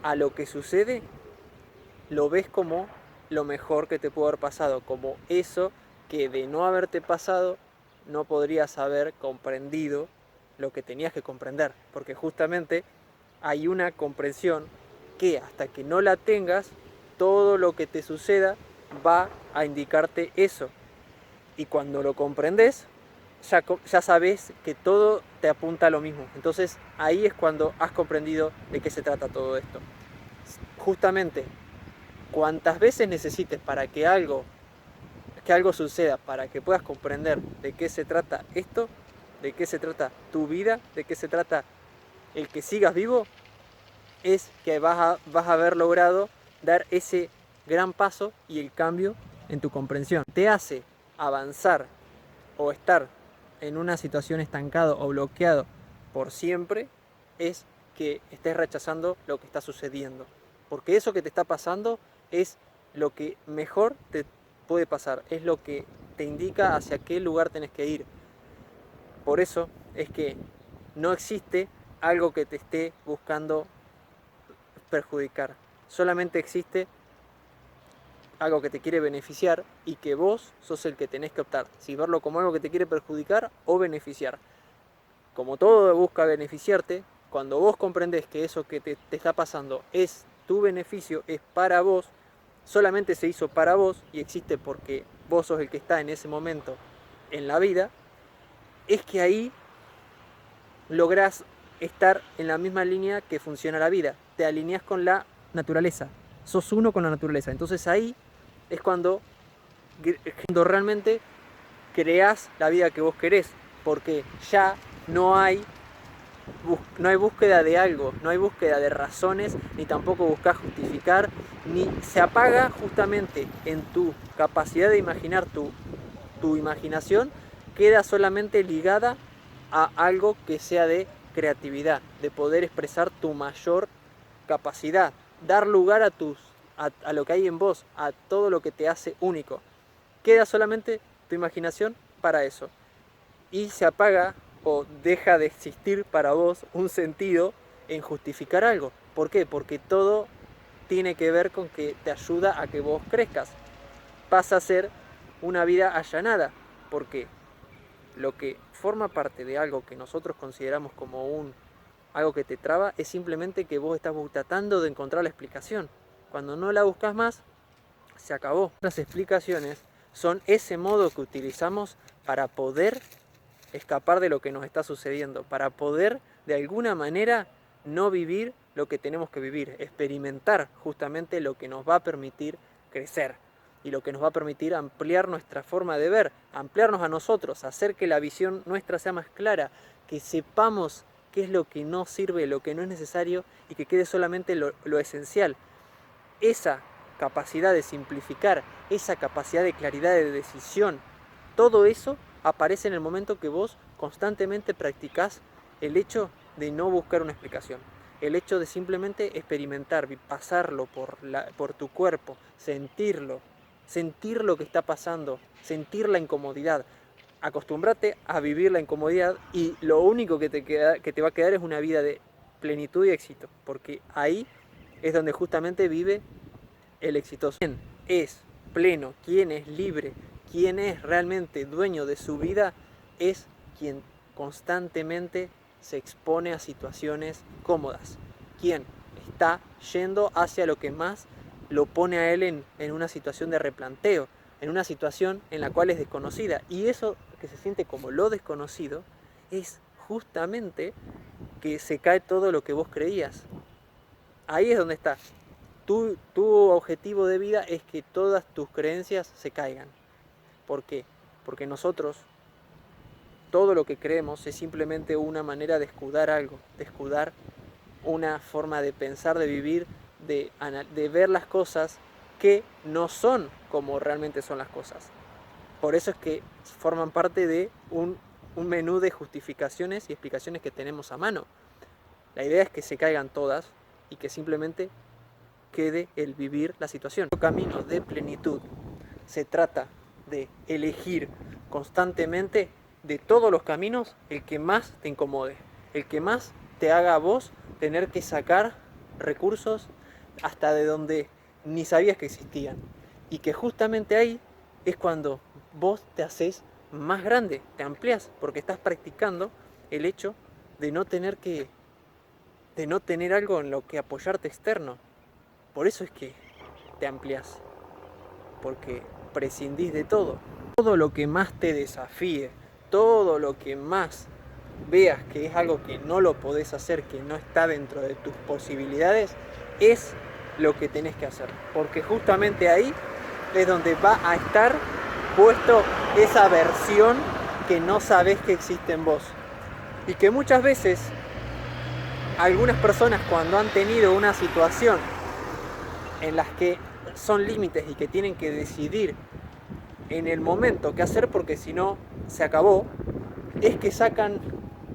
a lo que sucede lo ves como lo mejor que te pudo haber pasado, como eso que de no haberte pasado no podrías haber comprendido lo que tenías que comprender, porque justamente hay una comprensión que hasta que no la tengas, todo lo que te suceda va a indicarte eso. Y cuando lo comprendes, ya sabes que todo te apunta a lo mismo. Entonces ahí es cuando has comprendido de qué se trata todo esto. Justamente, cuantas veces necesites para que algo suceda, para que puedas comprender de qué se trata esto, de qué se trata tu vida, de qué se trata el que sigas vivo, es que vas a haber logrado dar ese gran paso y el cambio en tu comprensión. Te hace avanzar o estar en una situación estancado o bloqueado por siempre es que estés rechazando lo que está sucediendo. Porque eso que te está pasando es lo que mejor te puede pasar, es lo que te indica hacia qué lugar tenés que ir. Por eso es que no existe algo que te esté buscando perjudicar. Solamente existe algo que te quiere beneficiar y que vos sos el que tenés que optar. Si verlo como algo que te quiere perjudicar o beneficiar. Como todo busca beneficiarte, cuando vos comprendés que eso que te está pasando es tu beneficio, es para vos, solamente se hizo para vos y existe porque vos sos el que está en ese momento en la vida, es que ahí lográs estar en la misma línea que funciona la vida. Te alineás con la naturaleza. Sos uno con la naturaleza. Entonces ahí es cuando realmente creás la vida que vos querés. Porque ya no hay búsqueda de algo, no hay búsqueda de razones, ni tampoco buscas justificar, ni se apaga justamente en tu capacidad de imaginar tu imaginación, queda solamente ligada a algo que sea de creatividad, de poder expresar tu mayor capacidad, dar lugar a lo que hay en vos, a todo lo que te hace único. Queda solamente tu imaginación para eso. Y se apaga o deja de existir para vos un sentido en justificar algo. ¿Por qué? Porque todo tiene que ver con que te ayuda a que vos crezcas. Pasa a ser una vida allanada. Porque lo que forma parte de algo que nosotros consideramos como algo que te traba es simplemente que vos estás tratando de encontrar la explicación. Cuando no la buscas más, se acabó. Las explicaciones son ese modo que utilizamos para poder escapar de lo que nos está sucediendo, para poder de alguna manera no vivir lo que tenemos que vivir, experimentar justamente lo que nos va a permitir crecer y lo que nos va a permitir ampliar nuestra forma de ver, ampliarnos a nosotros, hacer que la visión nuestra sea más clara, que sepamos qué es lo que no sirve, lo que no es necesario y que quede solamente lo esencial. Esa capacidad de simplificar, esa capacidad de claridad de decisión, todo eso aparece en el momento que vos constantemente practicás el hecho de no buscar una explicación, el hecho de simplemente experimentar, pasarlo por tu cuerpo, sentirlo, sentir lo que está pasando, sentir la incomodidad. Acostúmbrate a vivir la incomodidad y lo único que te va a quedar es una vida de plenitud y éxito, porque ahí es donde justamente vive el exitoso. ¿Quién es pleno? ¿Quién es libre? ¿Quién es realmente dueño de su vida? Es quien constantemente se expone a situaciones cómodas. Quien está yendo hacia lo que más lo pone a él en una situación de replanteo, en una situación en la cual es desconocida. Y eso que se siente como lo desconocido es justamente que se cae todo lo que vos creías. Ahí es donde está. Tu objetivo de vida es que todas tus creencias se caigan. ¿Por qué? Porque nosotros, todo lo que creemos es simplemente una manera de escudar algo, de escudar una forma de pensar, de vivir, de ver las cosas que no son como realmente son las cosas. Por eso es que forman parte de un menú de justificaciones y explicaciones que tenemos a mano. La idea es que se caigan todas y que simplemente quede el vivir la situación. El camino de plenitud se trata de elegir constantemente de todos los caminos el que más te incomode, el que más te haga a vos tener que sacar recursos hasta de donde ni sabías que existían. Y que justamente ahí es cuando vos te haces más grande, te amplias, porque estás practicando el hecho de no tener algo en lo que apoyarte externo. Por eso es que te amplias, porque prescindís de todo. Todo lo que más te desafíe, todo lo que más veas que es algo que no lo podés hacer, que no está dentro de tus posibilidades, es lo que tenés que hacer. Porque justamente ahí es donde va a estar puesto esa versión que no sabés que existe en vos. Y que muchas veces algunas personas, cuando han tenido una situación en las que son límites y que tienen que decidir en el momento qué hacer, porque si no se acabó, es que sacan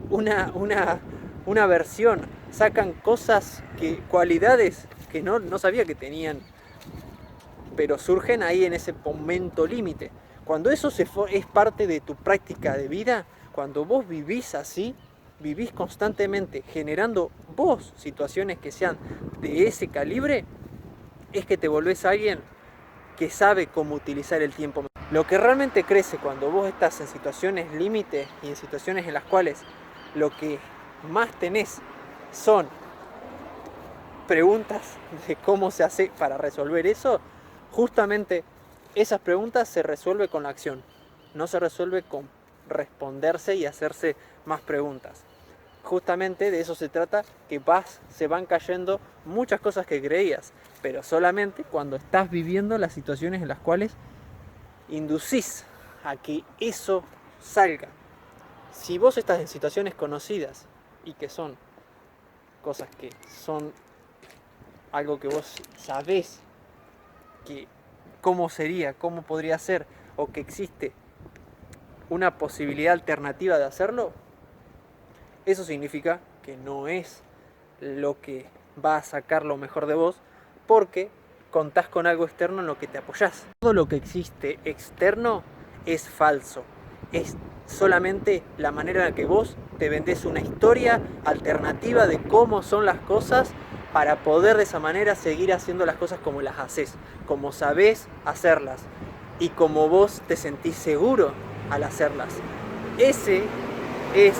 una versión, sacan cosas, cualidades que no sabía que tenían, pero surgen ahí en ese momento límite. Cuando eso es parte de tu práctica de vida, cuando vos vivís así, vivís constantemente generando vos situaciones que sean de ese calibre, es que te volvés alguien que sabe cómo utilizar el tiempo. Lo que realmente crece cuando vos estás en situaciones límite y en situaciones en las cuales lo que más tenés son preguntas de cómo se hace para resolver eso, justamente esas preguntas se resuelve con la acción, no se resuelve con responderse y hacerse más preguntas. Justamente de eso se trata, que se van cayendo muchas cosas que creías, pero solamente cuando estás viviendo las situaciones en las cuales inducís a que eso salga. Si vos estás en situaciones conocidas y que son cosas que son algo que vos sabés que cómo sería, cómo podría ser, o que existe una posibilidad alternativa de hacerlo, eso significa que no es lo que va a sacar lo mejor de vos, porque contás con algo externo en lo que te apoyás. Todo lo que existe externo es falso, es solamente la manera en la que vos te vendés una historia alternativa de cómo son las cosas para poder de esa manera seguir haciendo las cosas como las haces, como sabés hacerlas y como vos te sentís seguro al hacerlas. Ese es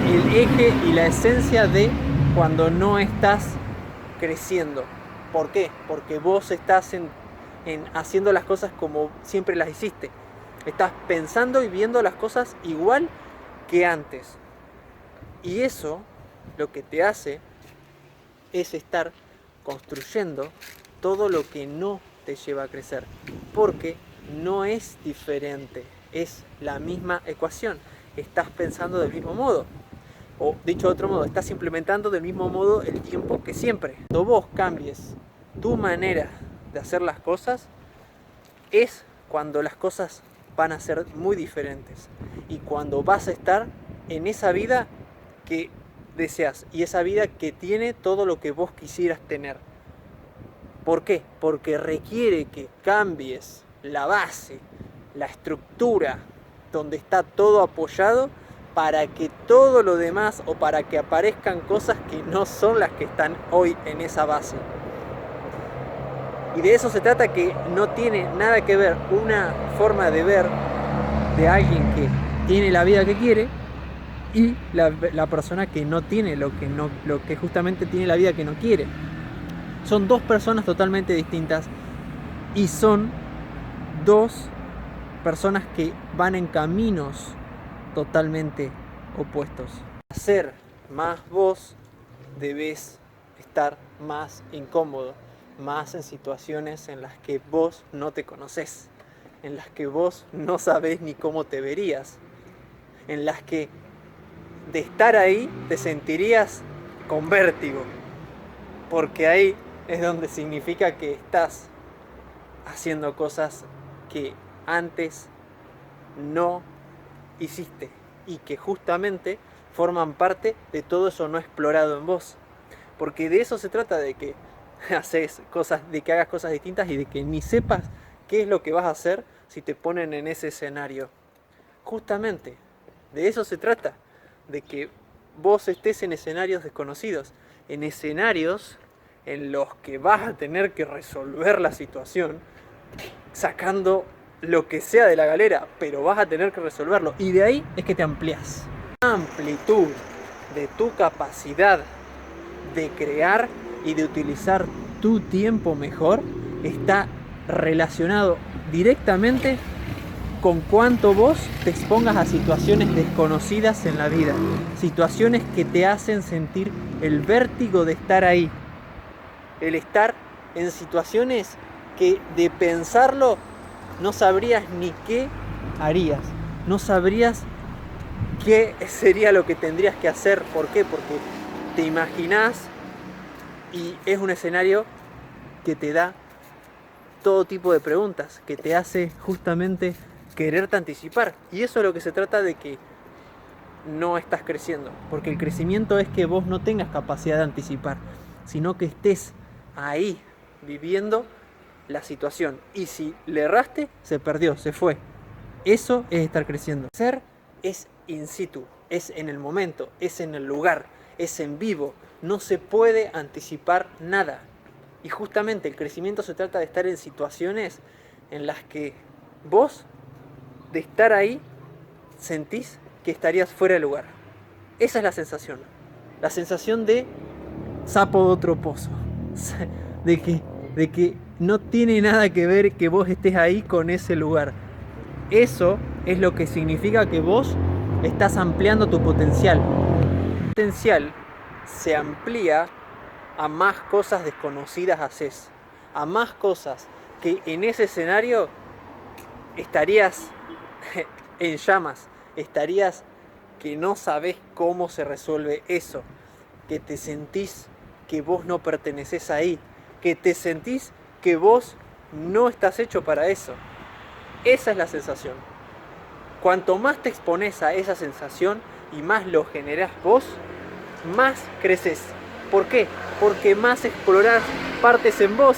el eje y la esencia de cuando no estás creciendo. ¿Por qué? Porque vos estás haciendo las cosas como siempre las hiciste. Estás pensando y viendo las cosas igual que antes. Y eso lo que te hace es estar construyendo todo lo que no te lleva a crecer. Porque no es diferente, es la misma ecuación. Estás pensando del mismo modo. O dicho de otro modo, estás implementando del mismo modo el tiempo que siempre. Cuando vos cambies tu manera de hacer las cosas, es cuando las cosas van a ser muy diferentes. Y cuando vas a estar en esa vida que deseas y esa vida que tiene todo lo que vos quisieras tener. ¿Por qué? Porque requiere que cambies la base, la estructura, donde está todo apoyado, para que todo lo demás o para que aparezcan cosas que no son las que están hoy en esa base. Y de eso se trata, que no tiene nada que ver una forma de ver de alguien que tiene la vida que quiere y la persona que no tiene lo que justamente tiene la vida que no quiere. Son dos personas totalmente distintas y son dos personas que van en caminos totalmente opuestos. Para ser más vos debes estar más incómodo, más en situaciones en las que vos no te conocés, en las que vos no sabés ni cómo te verías, en las que de estar ahí te sentirías con vértigo, porque ahí es donde significa que estás haciendo cosas que antes no hiciste y que justamente forman parte de todo eso no explorado en vos. Porque de eso se trata, de que haces cosas, de que hagas cosas distintas y de que ni sepas qué es lo que vas a hacer si te ponen en ese escenario. Justamente, de eso se trata, de que vos estés en escenarios desconocidos, en escenarios en los que vas a tener que resolver la situación, sacando lo que sea de la galera, pero vas a tener que resolverlo. Y de ahí es que te amplías. La amplitud de tu capacidad de crear y de utilizar tu tiempo mejor está relacionado directamente con cuánto vos te expongas a situaciones desconocidas en la vida, situaciones que te hacen sentir el vértigo de estar ahí, el estar en situaciones que de pensarlo no sabrías ni qué harías, no sabrías qué sería lo que tendrías que hacer. ¿Por qué? Porque te imaginás y es un escenario que te da todo tipo de preguntas, que te hace justamente quererte anticipar. Y eso es lo que se trata, de que no estás creciendo. Porque el crecimiento es que vos no tengas capacidad de anticipar, sino que estés ahí viviendo la situación. Y si le erraste, se perdió, se fue. Eso es estar creciendo. Ser es in situ, es en el momento, es en el lugar, es en vivo. No se puede anticipar nada. Y justamente el crecimiento se trata de estar en situaciones en las que vos, de estar ahí, sentís que estarías fuera de lugar. Esa es la sensación. La sensación de sapo de otro pozo. De que no tiene nada que ver que vos estés ahí con ese lugar. Eso es lo que significa que vos estás ampliando tu potencial. El potencial se amplía a más cosas desconocidas haces, a más cosas que en ese escenario estarías en llamas, estarías que no sabés cómo se resuelve eso, que te sentís que vos no pertenecés ahí, que te sentís que vos no estás hecho para eso. Esa es la sensación. Cuanto más te expones a esa sensación y más lo generás vos, más creces. ¿Por qué? Porque más explorás partes en vos,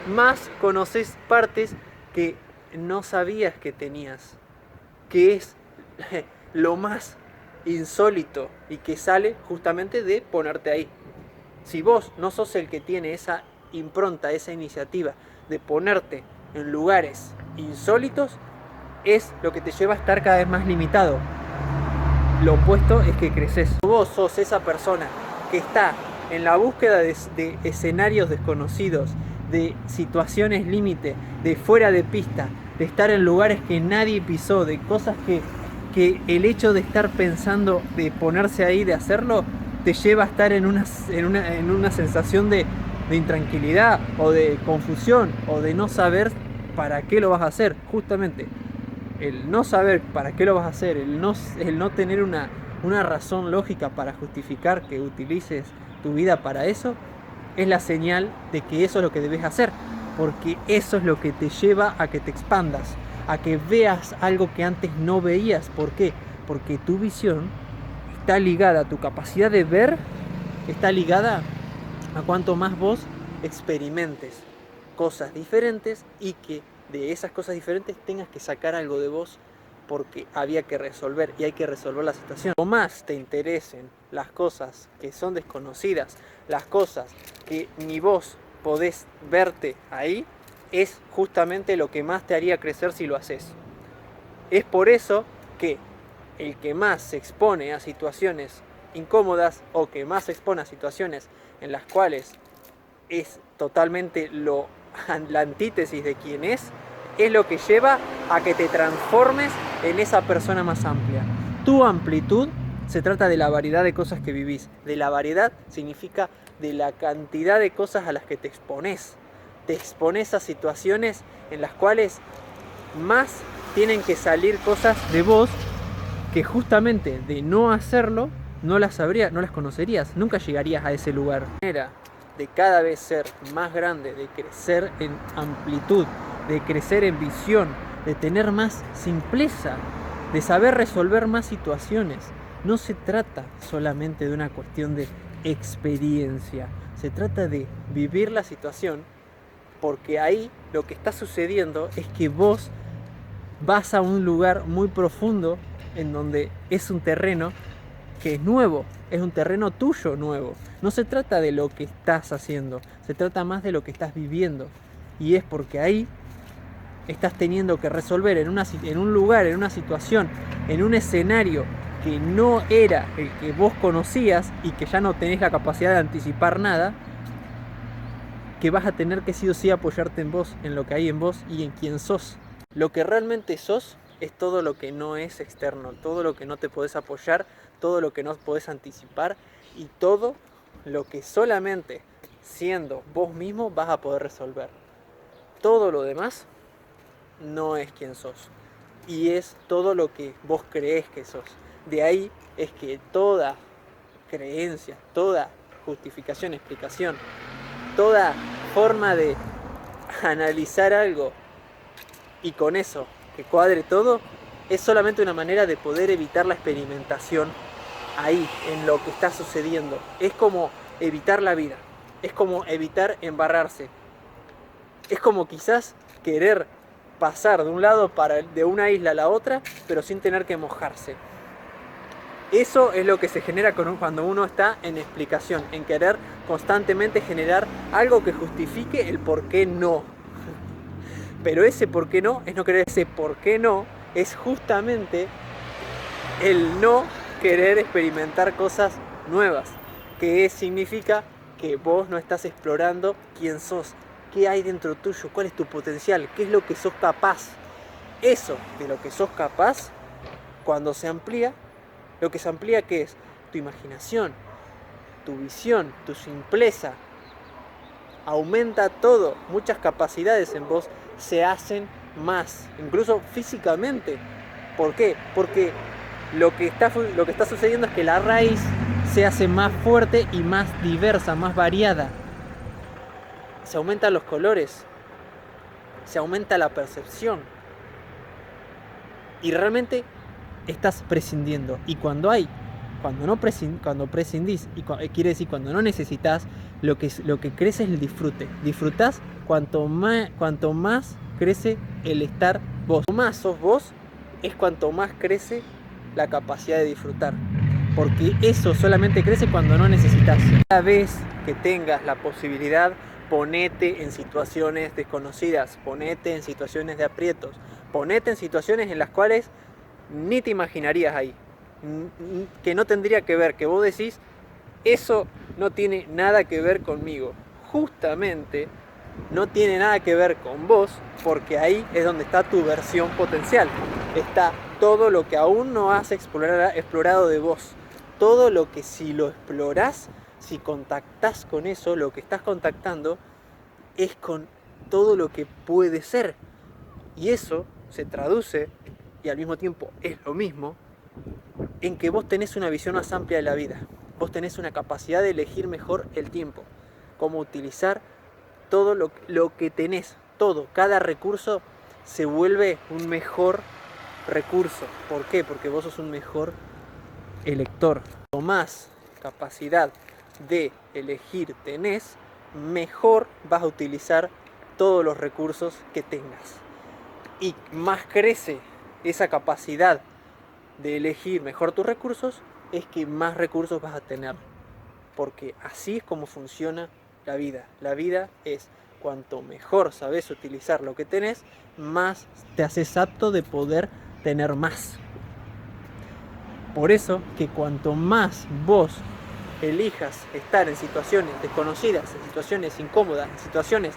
más conocés partes que no sabías que tenías, que es lo más insólito y que sale justamente de ponerte ahí. Si vos no sos el que tiene esa impronta, esa iniciativa de ponerte en lugares insólitos, es lo que te lleva a estar cada vez más limitado. Lo opuesto es que creces. Vos sos esa persona que está en la búsqueda de escenarios desconocidos, de situaciones límite, de fuera de pista, de estar en lugares que nadie pisó, de cosas que el hecho de estar pensando, de ponerse ahí, de hacerlo, te lleva a estar en una sensación de intranquilidad o de confusión o de no saber para qué lo vas a hacer. Justamente el no saber para qué lo vas a hacer, el no tener una razón lógica para justificar que utilices tu vida para eso, es la señal de que eso es lo que debes hacer, porque eso es lo que te lleva a que te expandas, a que veas algo que antes no veías. ¿Por qué? Porque tu visión está ligada, tu capacidad de ver está ligada a cuanto más vos experimentes cosas diferentes y que de esas cosas diferentes tengas que sacar algo de vos, porque había que resolver y hay que resolver la situación. O más te interesen las cosas que son desconocidas, las cosas que ni vos podés verte ahí, es justamente lo que más te haría crecer si lo haces. Es por eso que el que más se expone a situaciones incómodas o que más se expone a situaciones en las cuales es totalmente la antítesis de quién es lo que lleva a que te transformes en esa persona más amplia. Tu amplitud se trata de la variedad de cosas que vivís. De la variedad significa de la cantidad de cosas a las que te expones. Te expones a situaciones en las cuales más tienen que salir cosas de vos que justamente de no hacerlo no las sabrías, no las conocerías, nunca llegarías a ese lugar. La manera de cada vez ser más grande, de crecer en amplitud, de crecer en visión, de tener más simpleza, de saber resolver más situaciones, no se trata solamente de una cuestión de experiencia, se trata de vivir la situación, porque ahí lo que está sucediendo es que vos vas a un lugar muy profundo en donde es un terreno que es nuevo, es un terreno tuyo nuevo. No se trata de lo que estás haciendo, se trata más de lo que estás viviendo. Y es porque ahí estás teniendo que resolver en un lugar, en una situación, en un escenario que no era el que vos conocías y que ya no tenés la capacidad de anticipar nada, que vas a tener que sí o sí apoyarte en vos, en lo que hay en vos y en quién sos. Lo que realmente sos es todo lo que no es externo, todo lo que no te podés apoyar, todo lo que no podés anticipar y todo lo que solamente siendo vos mismo vas a poder resolver. Todo lo demás no es quien sos y es todo lo que vos creés que sos. De ahí es que toda creencia, toda justificación, explicación, toda forma de analizar algo y con eso que cuadre todo es solamente una manera de poder evitar la experimentación ahí, en lo que está sucediendo. Es como evitar la vida, es como evitar embarrarse, es como quizás querer pasar de un lado de una isla a la otra, pero sin tener que mojarse. Eso es lo que se genera cuando uno está en explicación, en querer constantemente generar algo que justifique el por qué no. Pero ese por qué no es no querer, ese por qué no es justamente el no querer experimentar cosas nuevas, que significa que vos no estás explorando quién sos, qué hay dentro tuyo, cuál es tu potencial, qué es lo que sos capaz. Eso de lo que sos capaz, cuando se amplía, lo que se amplía, ¿qué es? Tu imaginación, tu visión, tu simpleza. Aumenta todo, muchas capacidades en vos se hacen más, incluso físicamente. ¿Por qué? Porque lo que está sucediendo es que la raíz se hace más fuerte y más diversa, más variada. Se aumentan los colores, se aumenta la percepción. Y realmente estás prescindiendo. Y cuando prescindís, quiere decir cuando no necesitas, lo que crece es el disfrute. Disfrutás cuanto más crece el estar vos. Cuanto más sos vos, es cuanto más crece la capacidad de disfrutar. Porque eso solamente crece cuando no necesitas. Cada vez que tengas la posibilidad, ponete en situaciones desconocidas, ponete en situaciones de aprietos, ponete en situaciones en las cuales ni te imaginarías ahí, que no tendría que ver, que vos decís, eso no tiene nada que ver conmigo. Justamente no tiene nada que ver con vos, porque ahí es donde está tu versión potencial. Está todo lo que aún no has explorado de vos. Todo lo que si lo explorás, si contactás con eso, lo que estás contactando es con todo lo que puede ser. Y eso se traduce, y al mismo tiempo es lo mismo, en que vos tenés una visión más amplia de la vida. Vos tenés una capacidad de elegir mejor el tiempo, cómo utilizar todo lo que tenés, todo, cada recurso se vuelve un mejor recurso. ¿Por qué? Porque vos sos un mejor elector. Cuanto más capacidad de elegir tenés, mejor vas a utilizar todos los recursos que tengas. Y más crece esa capacidad de elegir mejor tus recursos, es que más recursos vas a tener. Porque así es como funciona la vida. La vida es cuanto mejor sabes utilizar lo que tenés, más te haces apto de poder tener más. Por eso que cuanto más vos elijas estar en situaciones desconocidas, en situaciones incómodas, en situaciones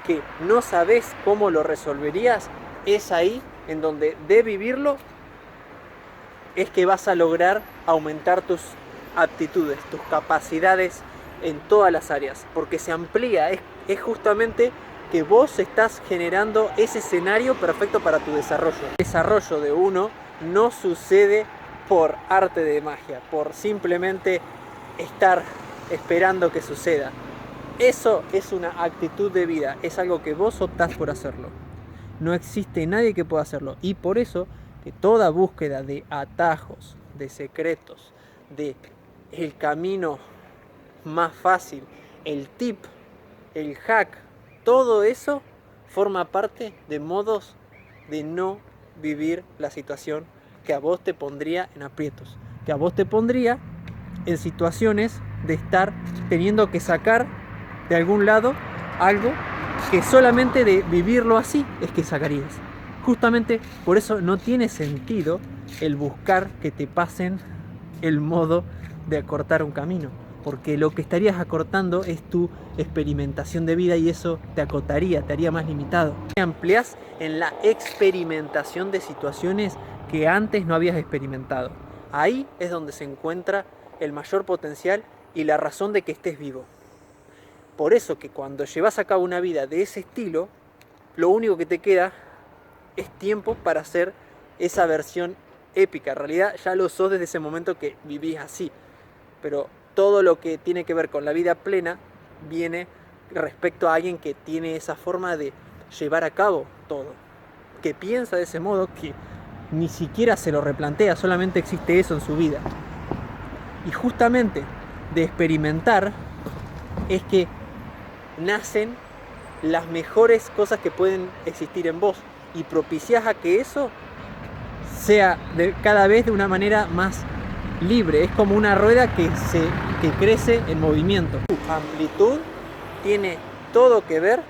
que no sabes cómo lo resolverías, es ahí en donde de vivirlo es que vas a lograr aumentar tus aptitudes, tus capacidades en todas las áreas, porque se amplía, es justamente que vos estás generando ese escenario perfecto para tu desarrollo. El desarrollo de uno no sucede por arte de magia, por simplemente estar esperando que suceda. Eso es una actitud de vida, es algo que vos optás por hacerlo. No existe nadie que pueda hacerlo, y por eso que toda búsqueda de atajos, de secretos, de el camino más fácil, el tip, el hack, todo eso forma parte de modos de no vivir la situación que a vos te pondría en aprietos, que a vos te pondría en situaciones de estar teniendo que sacar de algún lado algo que solamente de vivirlo así es que sacarías. Justamente por eso no tiene sentido el buscar que te pasen el modo de acortar un camino, porque lo que estarías acortando es tu experimentación de vida y eso te acotaría, te haría más limitado. Te amplias en la experimentación de situaciones que antes no habías experimentado. Ahí es donde se encuentra el mayor potencial y la razón de que estés vivo. Por eso que cuando llevas a cabo una vida de ese estilo, lo único que te queda es tiempo para hacer esa versión épica. En realidad ya lo sos desde ese momento que vivís así. Pero todo lo que tiene que ver con la vida plena viene respecto a alguien que tiene esa forma de llevar a cabo todo. Que piensa de ese modo, que ni siquiera se lo replantea, solamente existe eso en su vida. Y justamente de experimentar es que nacen las mejores cosas que pueden existir en vos y propicias a que eso sea cada vez de una manera más libre. Es como una rueda que crece en movimiento. Tu amplitud tiene todo que ver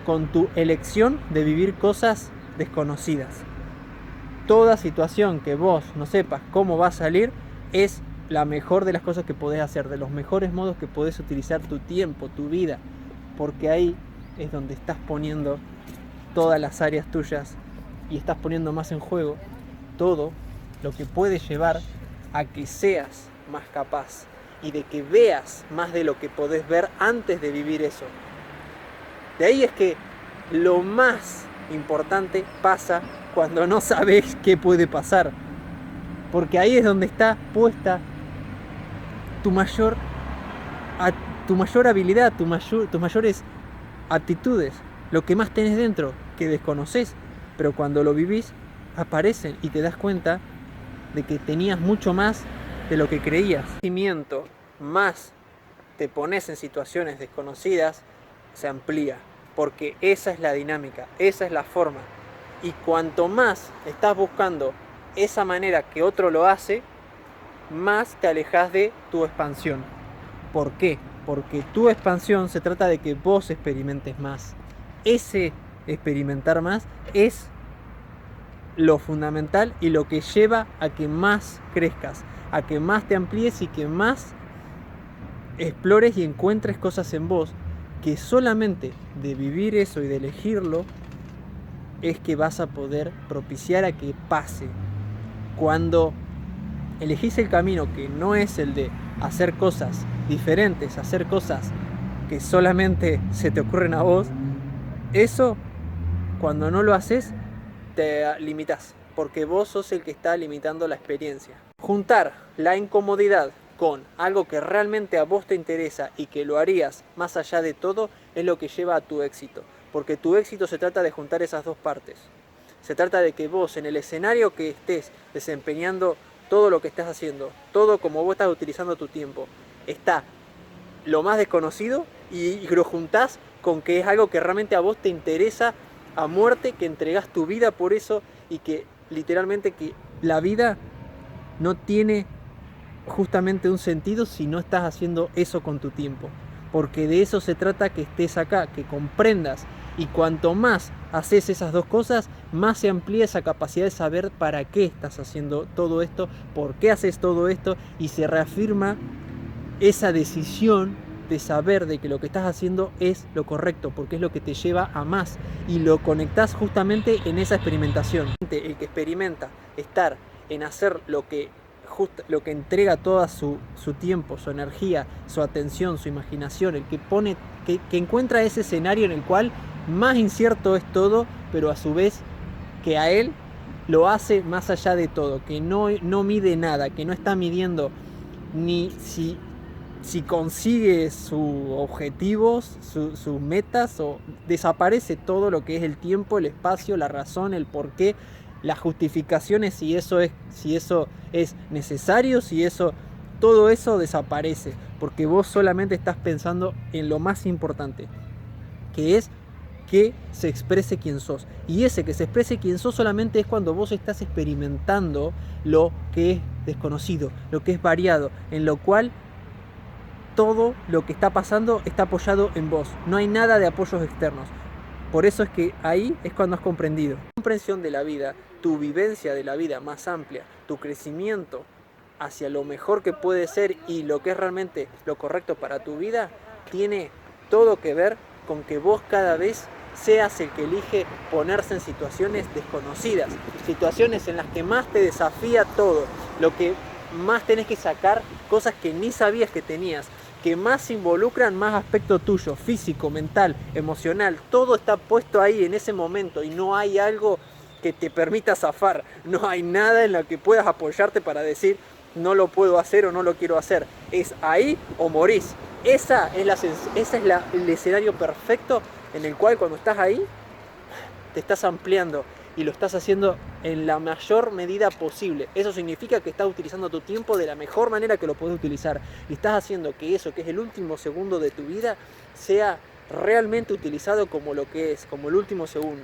con tu elección de vivir cosas desconocidas. Toda situación que vos no sepas cómo va a salir es la mejor de las cosas que podés hacer, de los mejores modos que podés utilizar tu tiempo, tu vida, porque ahí es donde estás poniendo todas las áreas tuyas y estás poniendo más en juego todo lo que puede llevar a que seas más capaz y de que veas más de lo que podés ver antes de vivir eso. De ahí es que lo más importante pasa cuando no sabes qué puede pasar, porque ahí es donde está puesta tu mayor habilidad, tus mayores aptitudes, lo que más tenés dentro, que desconoces, pero cuando lo vivís aparecen y te das cuenta de que tenías mucho más de lo que creías. Más te pones en situaciones desconocidas, se amplía, porque esa es la dinámica, esa es la forma. Y cuanto más estás buscando esa manera que otro lo hace, más te alejas de tu expansión. ¿Por qué? Porque tu expansión se trata de que vos experimentes más. Ese experimentar más es lo fundamental y lo que lleva a que más crezcas, a que más te amplíes y que más explores y encuentres cosas en vos que solamente de vivir eso y de elegirlo es que vas a poder propiciar a que pase. Cuando elegís el camino que no es el de hacer cosas diferentes, hacer cosas que solamente se te ocurren a vos, eso cuando no lo haces te limitas, porque vos sos el que está limitando la experiencia. Juntar la incomodidad con algo que realmente a vos te interesa y que lo harías más allá de todo es lo que lleva a tu éxito, porque tu éxito se trata de juntar esas dos partes. Se trata de que vos en el escenario que estés desempeñando todo lo que estás haciendo, todo como vos estás utilizando tu tiempo, está lo más desconocido y lo juntás con que es algo que realmente a vos te interesa a muerte, que entregás tu vida por eso y que literalmente que la vida no tiene justamente un sentido si no estás haciendo eso con tu tiempo, porque de eso se trata, que estés acá, que comprendas, y cuanto más haces esas dos cosas, más se amplía esa capacidad de saber para qué estás haciendo todo esto, por qué haces todo esto, y se reafirma esa decisión de saber de que lo que estás haciendo es lo correcto, porque es lo que te lleva a más, y lo conectás justamente en esa experimentación. El que experimenta estar en hacer lo que entrega todo su tiempo, su energía, su atención, su imaginación, el que pone, que encuentra ese escenario en el cual más incierto es todo, pero a su vez que a él lo hace más allá de todo, que no mide nada, que no está midiendo ni si consigue sus objetivos, sus metas, o desaparece todo lo que es el tiempo, el espacio, la razón, el porqué, las justificaciones, si eso es necesario, todo eso desaparece, porque vos solamente estás pensando en lo más importante, que es que se exprese quién sos. Y ese que se exprese quién sos solamente es cuando vos estás experimentando lo que es desconocido, lo que es variado, en lo cual todo lo que está pasando está apoyado en vos. No hay nada de apoyos externos. Por eso es que ahí es cuando has comprendido. Tu comprensión de la vida, tu vivencia de la vida más amplia, tu crecimiento hacia lo mejor que puede ser y lo que es realmente lo correcto para tu vida, tiene todo que ver con que vos cada vez seas el que elige ponerse en situaciones desconocidas, situaciones en las que más te desafía todo, lo que más tenés que sacar, cosas que ni sabías que tenías, que más involucran más aspecto tuyo, físico, mental, emocional, todo está puesto ahí en ese momento y no hay algo que te permita zafar, no hay nada en lo que puedas apoyarte para decir no lo puedo hacer o no lo quiero hacer, es ahí o morís. Ese es el escenario perfecto en el cual cuando estás ahí te estás ampliando y lo estás haciendo en la mayor medida posible. Eso significa que estás utilizando tu tiempo de la mejor manera que lo puedes utilizar y estás haciendo que eso que es el último segundo de tu vida sea realmente utilizado como lo que es, como el último segundo.